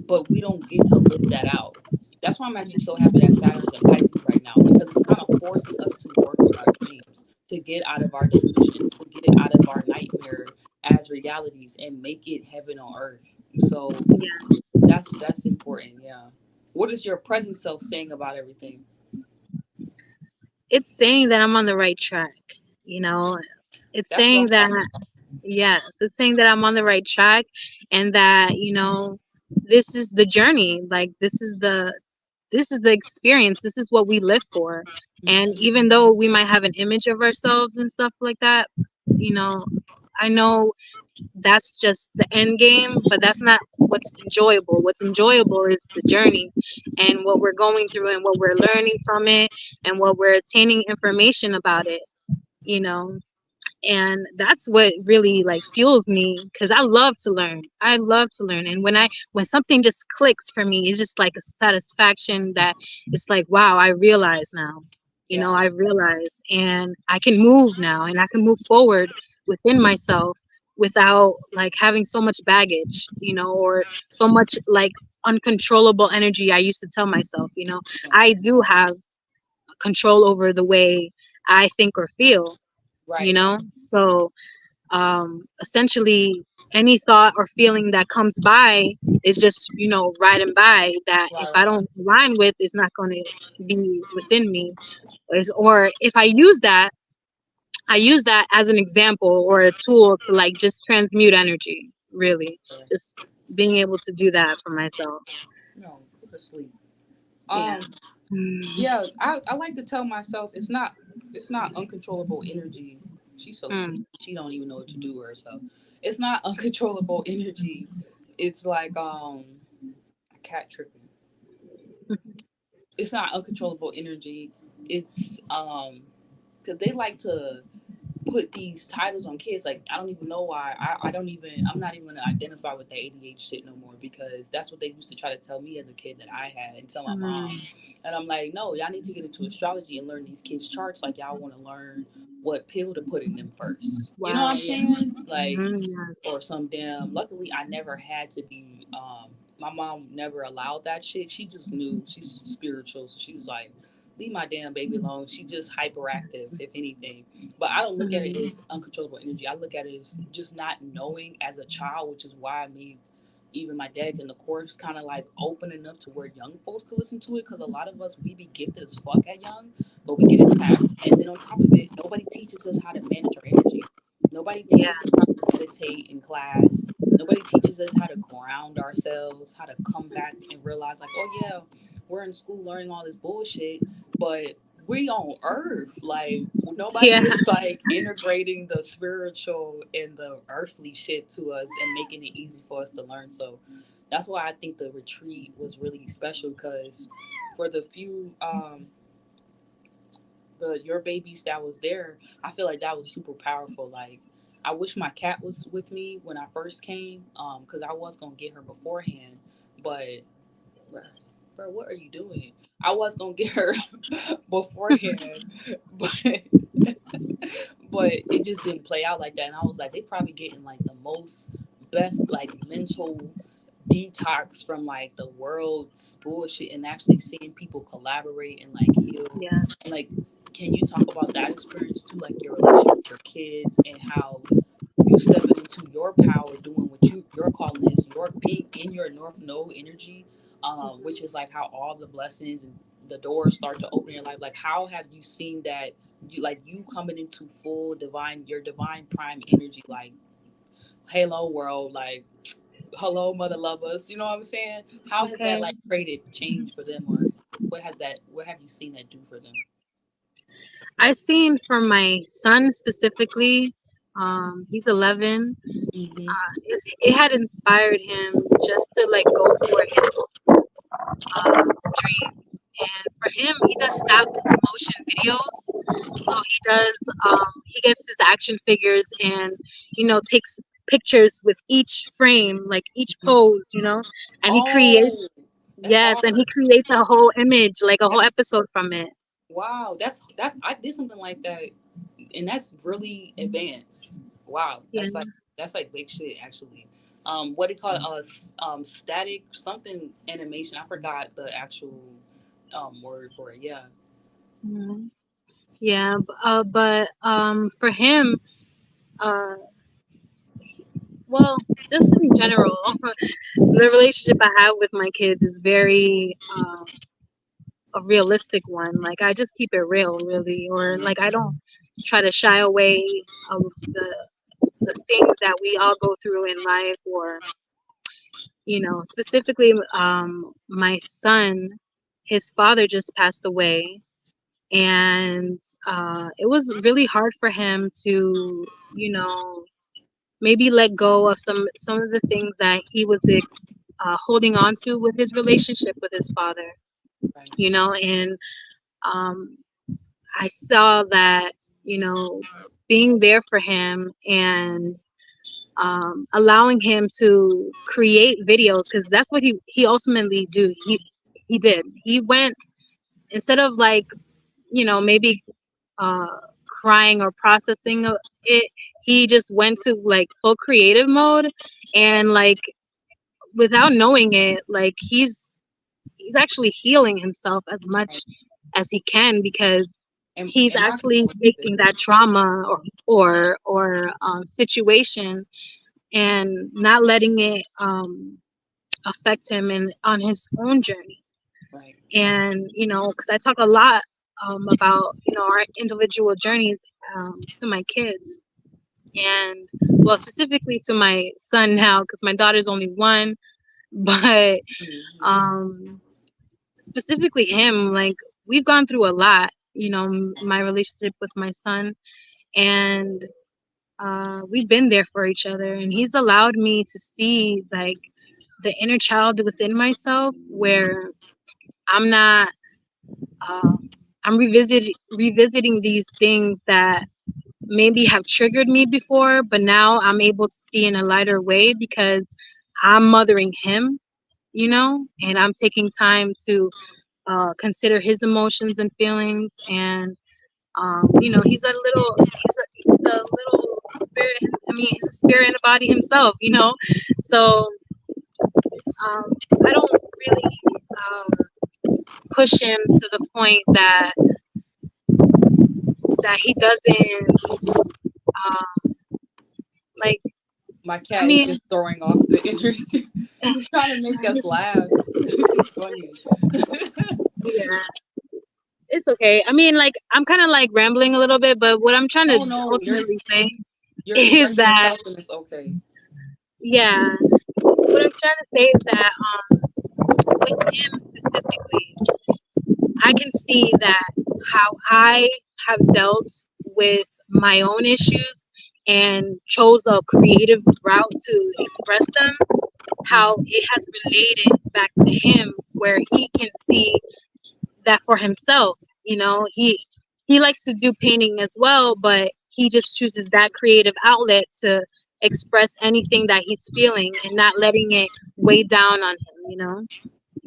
but we don't get to live that out. That's why I'm actually so happy that Saturn's in Pisces right now, because it's kind of forcing us to work on our dreams, to get out of our delusions, to get out of our nightmare as realities and make it heaven on earth. So Yes. that's important. Yeah. What is your present self saying about everything? It's saying that I'm on the right track, you know. It's That's what saying I'm that talking yes, it's saying that I'm on the right track and that, this is the journey. Like this is the experience. This is what we live for. And about. even though we might have an image of ourselves and stuff like that, you know, I know that's just the end game, but that's not what's enjoyable. What's enjoyable is the journey and what we're going through and what we're learning from it and what we're attaining information about it, you know. And that's what really like fuels me because I love to learn. And when something just clicks for me, it's just like a satisfaction that it's like, wow, I realize now, Yeah. I realize, and I can move now and I can move forward within myself without like having so much baggage, or so much like uncontrollable energy. I used to tell myself, Yeah. I do have control over the way I think or feel, Right. so essentially any thought or feeling that comes by is just riding by, that if Right. I Right. don't align with, is not going to be within me. Or if I use that as an example or a tool to like just transmute energy, really, Right. just being able to do that for myself. No, go to sleep. Yeah. Um, yeah, I like to tell myself it's not uncontrollable energy. She's so Mm. sleepy. She don't even know what to do with herself. It's not uncontrollable energy. It's like a cat tripping. It's not uncontrollable energy. It's because they like to put these titles on kids. Like I don't even know why. I don't even. I'm not even gonna identify with the ADHD shit no more because that's what they used to try to tell me as a kid that I had and tell my mom. Mm, And I'm like, no, y'all need to get into astrology and learn these kids charts. Like y'all want to learn what pill to put in them first. You know what wow. I'm Yeah. saying? Like Yes. or some damn. Luckily, I never had to be. My mom never allowed that shit. She just knew she's spiritual, so she was like, "Leave my damn baby alone." She just hyperactive, if anything. But I don't look at it Mm, as uncontrollable energy. I look at it as just not knowing as a child, which is why I made even my dad in the course kind of like open enough to where young folks could listen to it. Because a lot of us we be gifted as fuck at young, but we get attacked, and then on top of it, nobody teaches us how to manage our energy. Nobody yeah. teaches us how to meditate in class. Nobody teaches us how to ground ourselves, how to come back and realize, like, oh yeah, we're in school learning all this bullshit, but we on earth. Like, nobody Yeah. is like integrating the spiritual and the earthly shit to us and making it easy for us to learn. So that's why I think the retreat was really special because for the few the your babies that was there, I feel like that was super powerful. Like I wish my cat was with me when I first came, because I was gonna get her beforehand, but bro, what are you doing? I was gonna get her beforehand, but but it just didn't play out like that. And I was like, they probably getting like the most best like mental detox from like the world's bullshit and actually seeing people collaborate and like heal and Yes. like can you talk about that experience too, like your relationship with your kids and how you stepping into your power doing what your calling is, your being in your north node energy, which is like how all the blessings and the doors start to open in your life. Like how have you seen that you like you coming into full divine your divine prime energy, like hello world, like hello mother lovers, you know what I'm saying? How has that Okay. like created change for them, or what have you seen that do for them? I seen for my son specifically, he's 11. Mm-hmm. It had inspired him just to like go for his dreams. And for him, he does stop motion videos. So he gets his action figures and, takes pictures with each frame, like each pose, and he creates, Oh, that's yes, and he hard. creates a whole image, like a whole episode from it. Wow, that's I did something like that, and that's really advanced. Wow, Yeah. that's like big shit actually. What do you call it? Static something animation. I forgot the actual word for it. Yeah. Mhm. Yeah, but for him, uh, well, just in general, the relationship I have with my kids is very a realistic one. Like I just keep it real, really, or like I don't try to shy away of the things that we all go through in life, or specifically, my son, his father just passed away, and it was really hard for him to, maybe let go of some of the things that he was holding on to with his relationship with his father, Right. and um, I saw that, you know, being there for him and allowing him to create videos, because that's what he ultimately do. He did. He went, instead of like, maybe uh, crying or processing it, he just went to like full creative mode, and like without knowing it, like he's actually healing himself as Right. much as he can, because he's And not to actually go into taking that trauma or situation and not letting it affect him and on his own journey. right. And because I talk a lot about our individual journeys to my kids, and well, specifically to my son now, because my daughter's only one. But Mm-hmm. um specifically him, like we've gone through a lot, my relationship with my son, and we've been there for each other, and he's allowed me to see like the inner child within myself, where I'm not I'm revisiting these things that maybe have triggered me before, but now I'm able to see in a lighter way because I'm mothering him, and I'm taking time to consider his emotions and feelings. And he's a little spirit. I mean, he's a spirit in a body himself. So um, I don't really push him to the point that he doesn't like. My I cat is mean, just throwing off the energy. She's trying to make us laugh. She's funny. yeah, it's okay. I mean, like I'm kind of like rambling a little bit, but what I'm trying to Oh no, ultimately say you're is expressing that, yourself and it's okay. yeah, what I'm trying to say is that with him specifically, I can see that how I have dealt with my own issues and chose a creative route to express them, how Mhm. it has related back to him where he can see that for himself. He likes to do painting as well, but he just chooses that creative outlet to express anything that he's feeling and not letting it weigh down on him.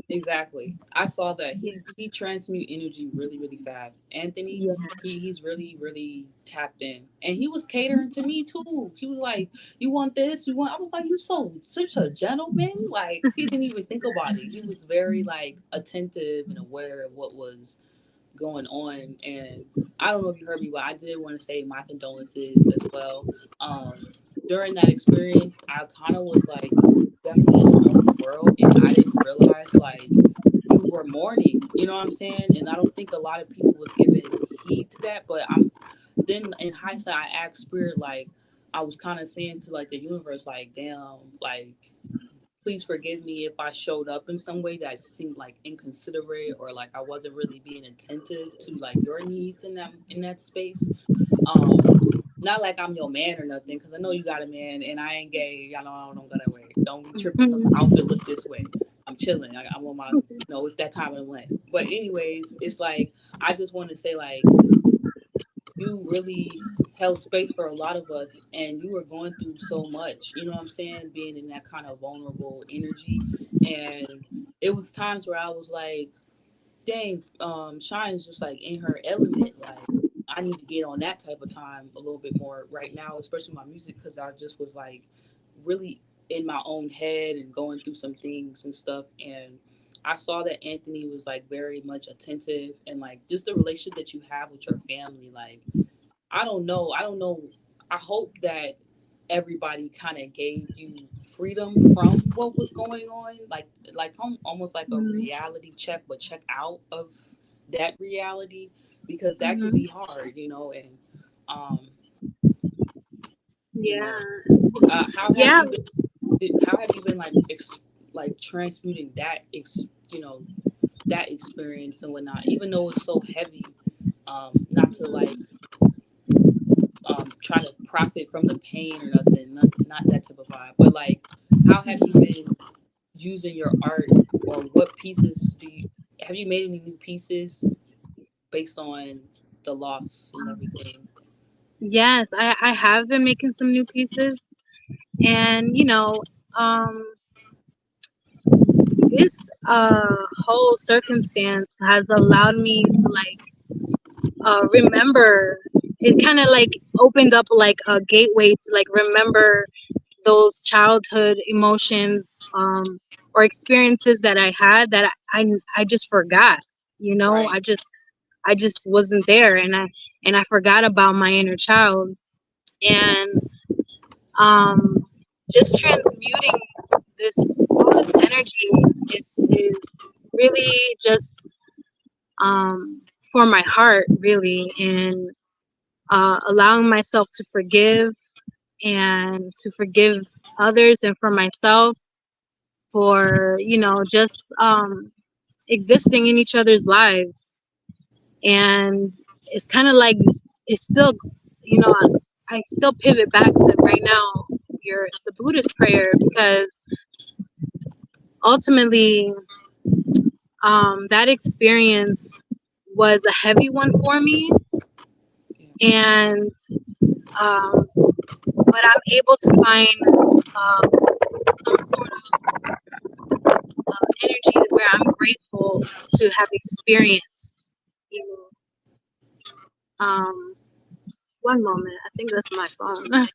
Exactly. I saw that he transmute energy really really fast. Anthony, Yeah. he's really really tapped in, and he was catering to me too. He was like, "You want this? You want?" I was like, "You so such a gentleman." Like he didn't even think about it. He was very like attentive and aware of what was going on. And I don't know if you heard me, but I did want to say my condolences as well. During that experience, I kind of was like definitely in my own world, and I didn't realize like you were mourning. You know what I'm saying? And I don't think a lot of people was giving heed to that. But I'm then in hindsight, I asked spirit like I was kind of saying to like the universe like, damn, like please forgive me if I showed up in some way that seemed like inconsiderate or like I wasn't really being attentive to like your needs in that space. Um, Not like I'm your man or nothing, because I know you got a man and I ain't gay. Y'all know I don't go that way. Don't be tripping because my outfit look this way. I'm chilling. I'm on my, it's that time of the Lent. But anyways, it's like I just want to say like you really held space for a lot of us and you were going through so much, you know what I'm saying, being in that kind of vulnerable energy. And it was times where I was like, dang, Shine is just like in her element. Like I need to get on that type of time a little bit more right now, especially my music, because I just was like really in my own head and going through some things and stuff. And I saw that Anthony was like very much attentive and like just the relationship that you have with your family. Like I don't know. I don't know. I hope that everybody kind of gave you freedom from what was going on, like almost like a Mhm. reality check, but check out of that reality because that can Mhm. be hard, and um, you Yeah. know, Yeah. how have you been like like transmuting that experience and whatnot, even though it's so heavy, not to like try to profit from the pain or nothing, not that type of vibe. But like, how have you been using your art, or what pieces do you have you made any new pieces based on the loss and everything? Yes, I have been making some new pieces, and um, this whole circumstance has allowed me to like remember. It kind of like opened up like a gateway to like remember those childhood emotions or experiences that I had that I just forgot. Right. I just wasn't there, and I forgot about my inner child. And um just transmuting this all this energy is really just um for my heart, really, and allowing myself to forgive and to forgive others and for myself for just existing in each other's lives. And it's kind of like it's still, you know I still pivot back to right now the Buddhist prayer, because ultimately that experience was a heavy one for me. Yeah. And But I'm able to find some sort of energy where I'm grateful to have experienced. You know, one moment. I think that's my phone.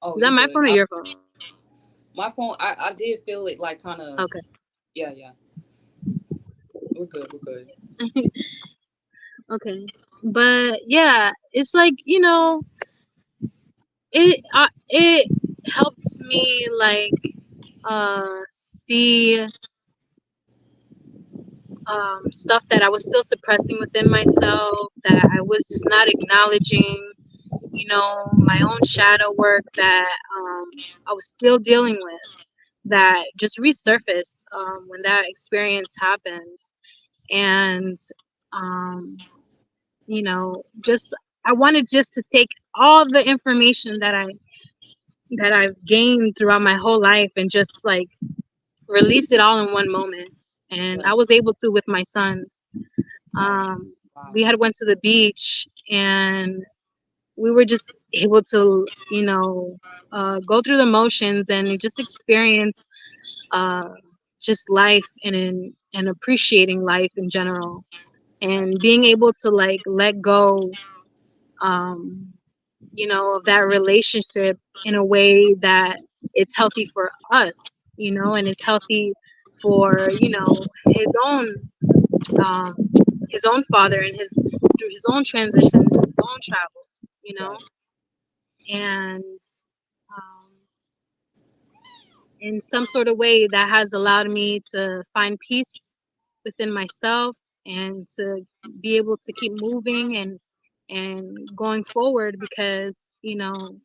Oh, Is you that my good. phone or your phone? My phone, I did feel it like kind of, Okay. yeah, yeah. We're good. We're good. Okay. But yeah, it's like, it helps me like see stuff that I was still suppressing within myself, that I was just not acknowledging, my own shadow work that I was still dealing with, that just resurfaced when that experience happened. And um, just I wanted just to take all the information that I've gained throughout my whole life and just like release it all in one moment. And I Right. was able to with my son. Wow. Um, Wow. we had went to the beach and we were just able to, go through the motions and just experience uh, just life and appreciating life in general, Right. and being able to like let go, um, of that relationship in a way that it's healthy for us, and it's healthy for, um, his own father and his through his own transitions, his own travels, Right. and um, in some sort of way that has allowed me to find peace within myself and to be able to keep moving and going forward, because you know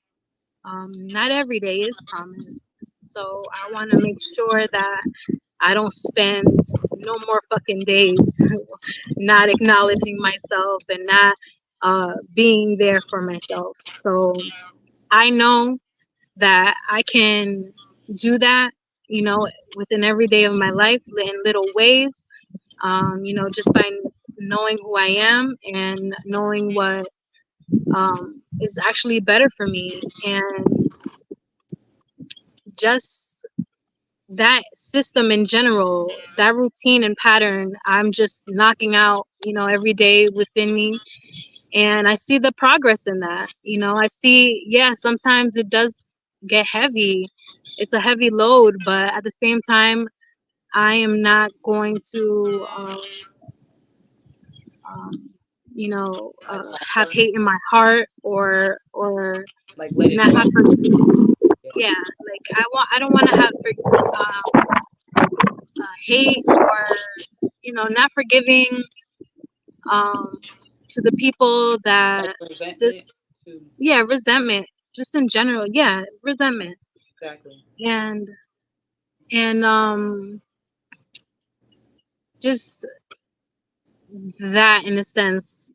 not every day is promised. So I want to make sure that I don't spend no more fucking days not acknowledging myself and not being there for myself. So I know that I can do that, within every day of my life in little ways, just by knowing who I am and knowing what is actually better for me. And just that system in general, that routine and pattern, I'm just knocking out, every day within me. And I see the progress in that. I see, yeah, sometimes it does get heavy. It's a heavy load, but at the same time, I am not going to, um, Like have homework. hate in my heart, or Like let it not go. have, Yeah. yeah, like I don't want to have hate, or not forgiving um to the people Like that resentment just, too. yeah, resentment, just in general, yeah, resentment. Exactly. And just that, in a sense,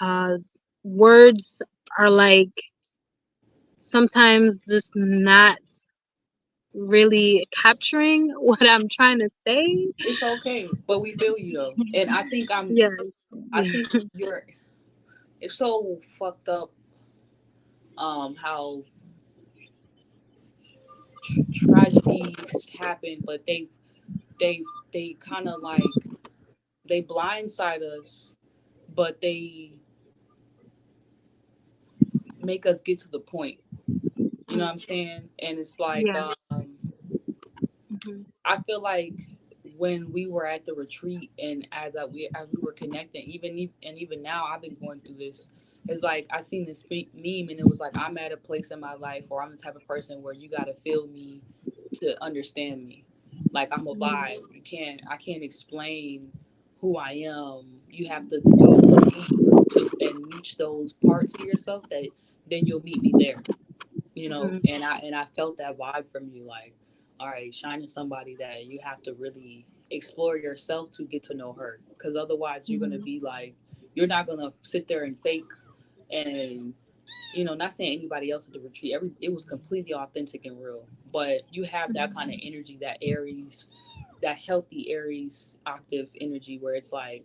uh words are like sometimes just not really capturing what I'm trying to say. It's okay, but we feel you though, and I think I'm. Yeah, I yeah, think you're. It's so fucked up. How tragedies happen, but they they kind of like they blindside us, but they make us get to the point. You know what I'm saying? And it's like yeah. Hmm. I feel like when we were at the retreat and as we were connecting, even now I've been going through this. It's like I seen this meme and it was like I'm at a place in my life where I'm the type of person where you gotta feel me to understand me. Like I'm a vibe. I can't explain who I am. You have to go deep to and reach those parts of yourself that then you'll meet me there. Hmm. And I felt that vibe from you, like, all right, Shine is somebody that you have to really explore yourself to get to know her, because otherwise you're gonna Hmm. be like, you're not gonna sit there and fake. And not saying anybody else at the retreat, it was completely authentic and real, but you have that kind of energy, that Aries, that healthy Aries octave energy, where it's like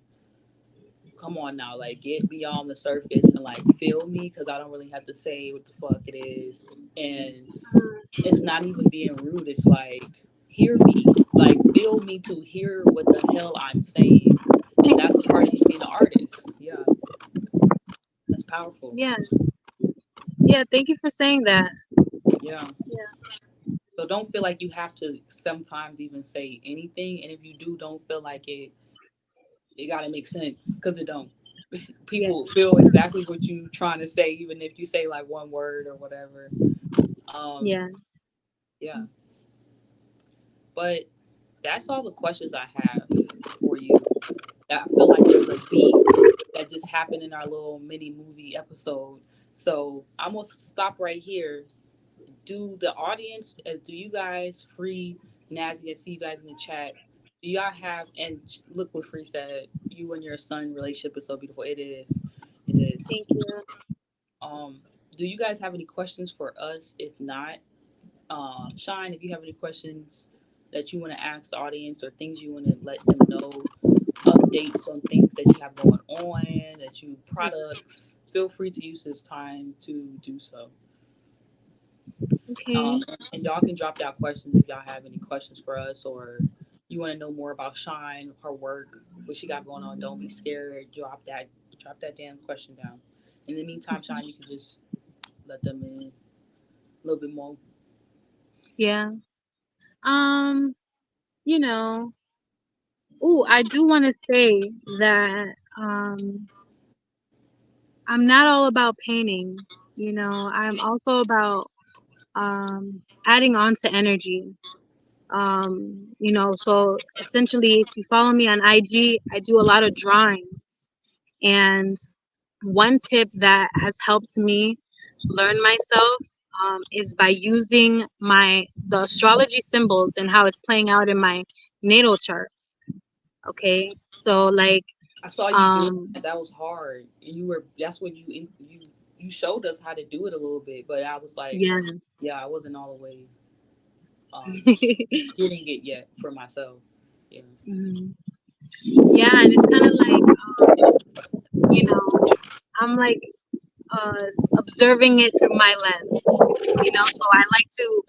come on now, like get beyond the surface and like feel me, because I don't really have to say what the fuck it is. And it's not even being rude. It's like hear me, like feel me to hear what the hell I'm saying, and that's a part of you being an artist. Yeah, that's powerful. Yeah. Yeah. Thank you for saying that. Yeah. Yeah. So don't feel like you have to sometimes even say anything, and if you do, don't feel like it gotta make sense because it don't. Yeah. People feel exactly what you trying to say, even if you say like one word or whatever. Um, Yeah. yeah, but that's all the questions I have for you. I feel like there's a beat that just happened in our little mini movie episode. So I'm gonna stop right here. Do the audience, do you guys free Nazi? I see you guys in the chat. Do y'all have, and look what Free said, you and your son relationship is so beautiful. It is. It is. Thank you. Um, do you guys have any questions for us? If not, Shine, if you have any questions that you want to ask the audience or things you want to let them know, updates on things that you have going on, that you products, feel free to use this time to do so. Okay. And y'all can drop down questions if y'all have any questions for us, or you want to know more about Shine, her work, what she got going on. Don't be scared. Drop that damn question down. In the meantime, Shine, you can just let them in a little bit more. Yeah. Um, you know, I do want to say that I'm not all about painting. I'm also about adding on to energy. So essentially, if you follow me on IG, I do a lot of drawings. And one tip that has helped me learn myself is by using the astrology symbols and how it's playing out in my natal chart. Okay, so like, I saw you doing um, that. That was hard. And you were, that's when you showed us how to do it a little bit, but I was like, yeah. yeah, I wasn't all the way um getting it yet for myself. Yeah. Mhm. Yeah, and it's kind of like, you know, I'm like uh, observing it through my lens. So I like to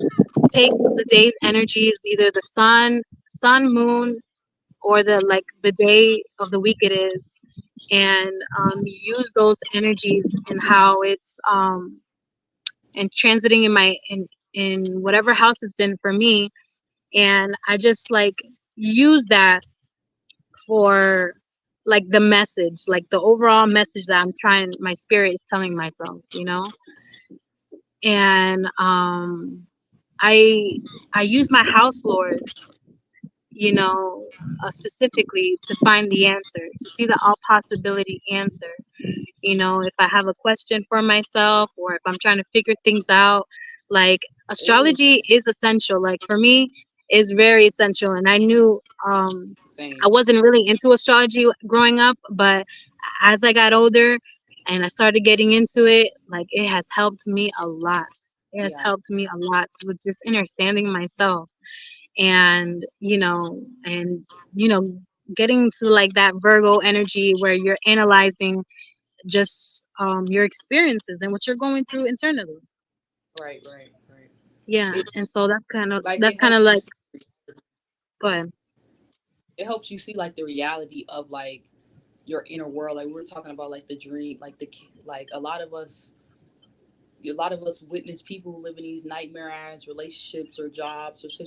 take the day's energies, either the sun, moon, or the day of the week it is, and use those energies and how it's and transiting in whatever house it's in for me, and I just like use that for like the message, like the overall message that my spirit is telling myself, and I I use my house lords, you know, specifically to find the answer, to see the all possibility answer. If I have a question for myself or if I'm trying to figure things out, like Ooh, astrology is essential. Like for me, is very essential. And I knew I same. wasn't really into astrology growing up, but as I got older and I started getting into it, like it has helped me a lot. It has Yeah. helped me a lot with just understanding myself and you know getting to like that Virgo energy where you're analyzing just your experiences and what you're going through internally. Right, right, right. Yeah, It and so that's kind of like that's it kind of helps you like, see, go ahead. it helps you see like the reality of like your inner world. Like we are talking about like the dream, like like a lot of us witness people living these nightmare ass relationships or jobs or Hmm.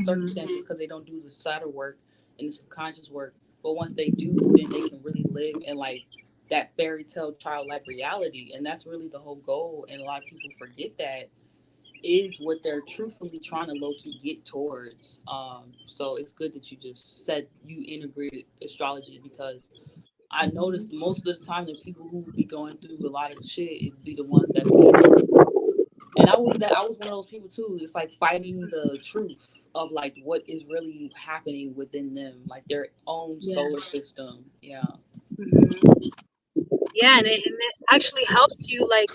circumstances because they don't do the shadow work and the subconscious work. But once they do, then they can really live in like that fairy tale childlike reality, and that's really the whole goal. And a lot of people forget that is what they're truthfully trying to low key get towards. So it's good that you just said you integrated astrology, because I noticed most of the time the people who be going through a lot of the shit, it be the ones that be, and I was one of those people too. It's like fighting the truth of like what is really happening within them, like their own Yeah. solar system. Yeah. Hmm. Yeah, and it actually helps you like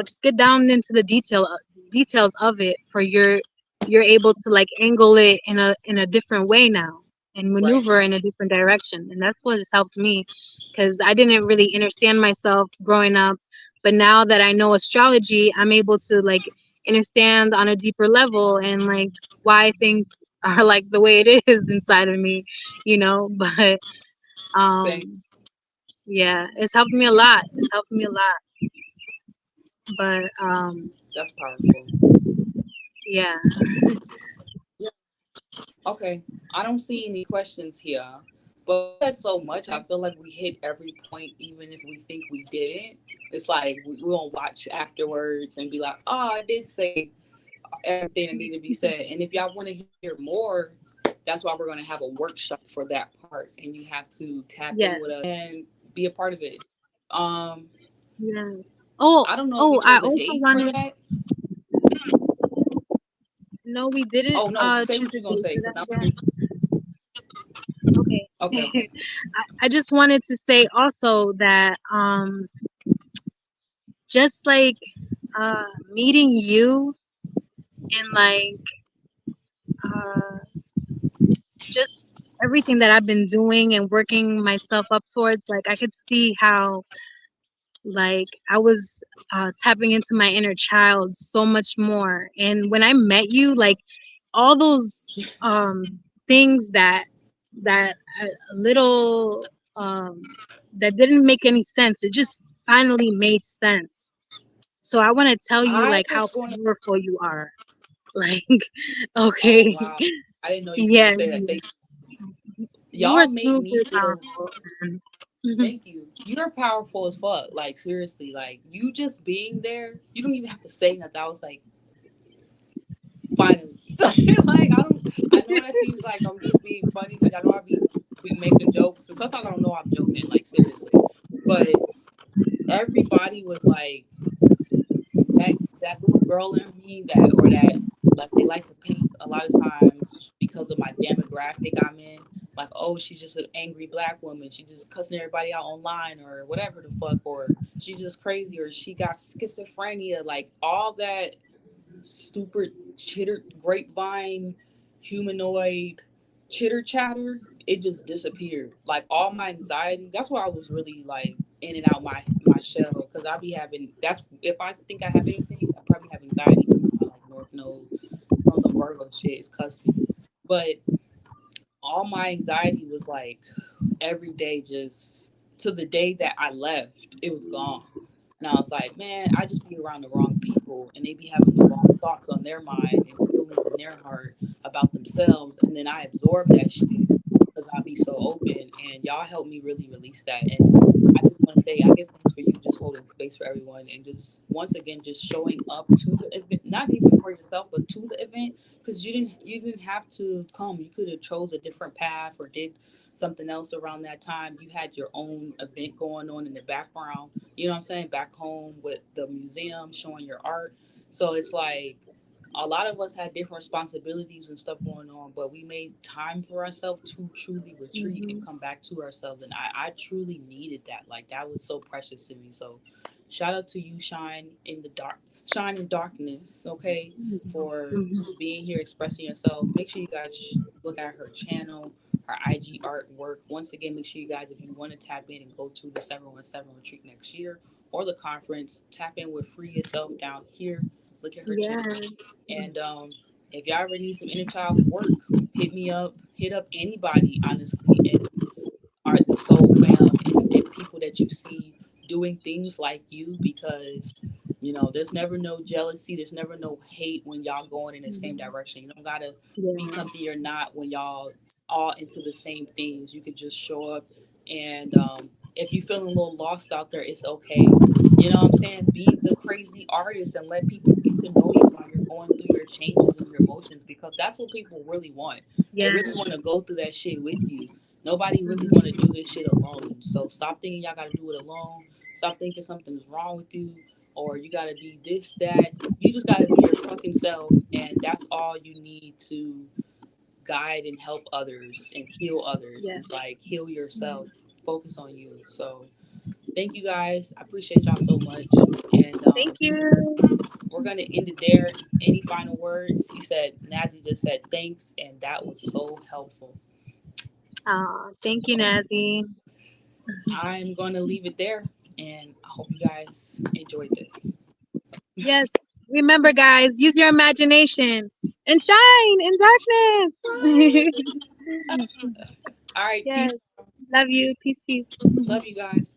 just get down into the details of it for you're able to like angle it in a different way now. and Right. maneuver in a different direction. And that's what has helped me, because I didn't really understand myself growing up. But now that I know astrology, I'm able to like understand on a deeper level and like why things are like the way it is inside of me, you know. But Same. um yeah, it's helped me a lot. It's helped me a lot. But That's powerful. yeah. Yeah. Okay. I don't see any questions here. But we said so much. I feel like we hit every point, even if we think we didn't. It's like we won't watch afterwards and be like, oh, I did say everything that needed to be said. And if y'all want to hear more, that's why we're going to have a workshop for that part. And you have to tap in Yes. with us and be a part of it. Um, Yes. Oh, I don't know if we oh, I chose a also date for wanted. that. No, we didn't Oh, no. Say choose what a you're going to date say for because that I'm yet. curious. Okay. Okay, okay. I just wanted to say also that just like meeting you and like uh just everything that I've been doing and working myself up towards, like I could see how like I was tapping into my inner child so much more. And when I met you, like all those um things that a little that didn't make any sense, it just finally made sense. So I want to tell you I like how just want to. powerful you are. Like, Oh, okay. wow. I didn't know you were going Yeah, to say that. Thank you are y'all made super me feel. powerful. Man. Thank you. You're powerful as fuck. Like, seriously, like, you just being there, you don't even have to say nothing. I was like, finally. Like, I know that seems like I'm just being funny because I know be making jokes. And sometimes I don't know I'm joking, like, seriously. But everybody was like, that little girl in me that, or that, like, they like to paint a lot of times because of my demographic I'm in. Like, oh, she's just an angry black woman. She just cussing everybody out online or whatever the fuck, or she's just crazy, or she got schizophrenia. Like, all that stupid chitter grapevine humanoid chitter chatter, it just disappeared. Like, all my anxiety, that's why I was really like in and out my shell, because I be having, that's, if I think I have anything, I probably have anxiety because of my like North Node on some Virgo shit is cuss me. But all my anxiety was like every day, just to the day that I left, it was gone. And I was like, man, I just be around the wrong people and they be having the wrong thoughts on their mind and feelings in their heart about themselves. And then I absorb that shit because I be so open, and y'all helped me really release that. And I just want to say, I give thanks for you just holding space for everyone and just once again just showing up to the event, not even for yourself, but to the event, because you didn't have to come. You could have chose a different path or did something else around that time. You had your own event going on in the background, you know what I'm saying, back home with the museum showing your art. So it's like a lot of us had different responsibilities and stuff going on, but we made time for ourselves to truly retreat and Hmm. come back to ourselves. And I truly needed that. Like, that was so precious to me. So shout out to you, Shine in Darkness, okay, for just being here, expressing yourself. Make sure you guys look at her channel, her IG artwork. Once again, make sure you guys, if you want to tap in and go to the 717 retreat next year or the conference, tap in with Free Yourself down here. Look at her Yeah. channel. And if y'all ever need some inner child work, hit me up. Hit up anybody, honestly, and are the soul fam and people that you see doing things like you, because there's never no jealousy, there's never no hate when y'all going in the same Mhm. direction. You don't gotta be Yeah. something you're not when y'all all into the same things. You could just show up, and if you feeling a little lost out there, it's okay. You know what I'm saying? Be the crazy artist and let people get to know you while you're going through your changes and your emotions, because that's what people really want. They Yeah. really want to go through that shit with you. Nobody really want to Mhm. do this shit alone. So stop thinking y'all got to do it alone. Stop thinking something's wrong with you or you got to be this, that. You just got to be your fucking self. And that's all you need to guide and help others and heal others. Yeah. It's like heal yourself, focus on you. So thank you guys. I appreciate y'all so much. And Thank you. we're going to end it there. Any final words? You said, Nazi just said thanks. And that was so helpful. Thank you, Nazi. I'm going to leave it there, and I hope you guys enjoyed this. Yes, remember, guys, use your imagination and shine in darkness. All right, peace. Yes, love you. Peace, peace. Love you guys.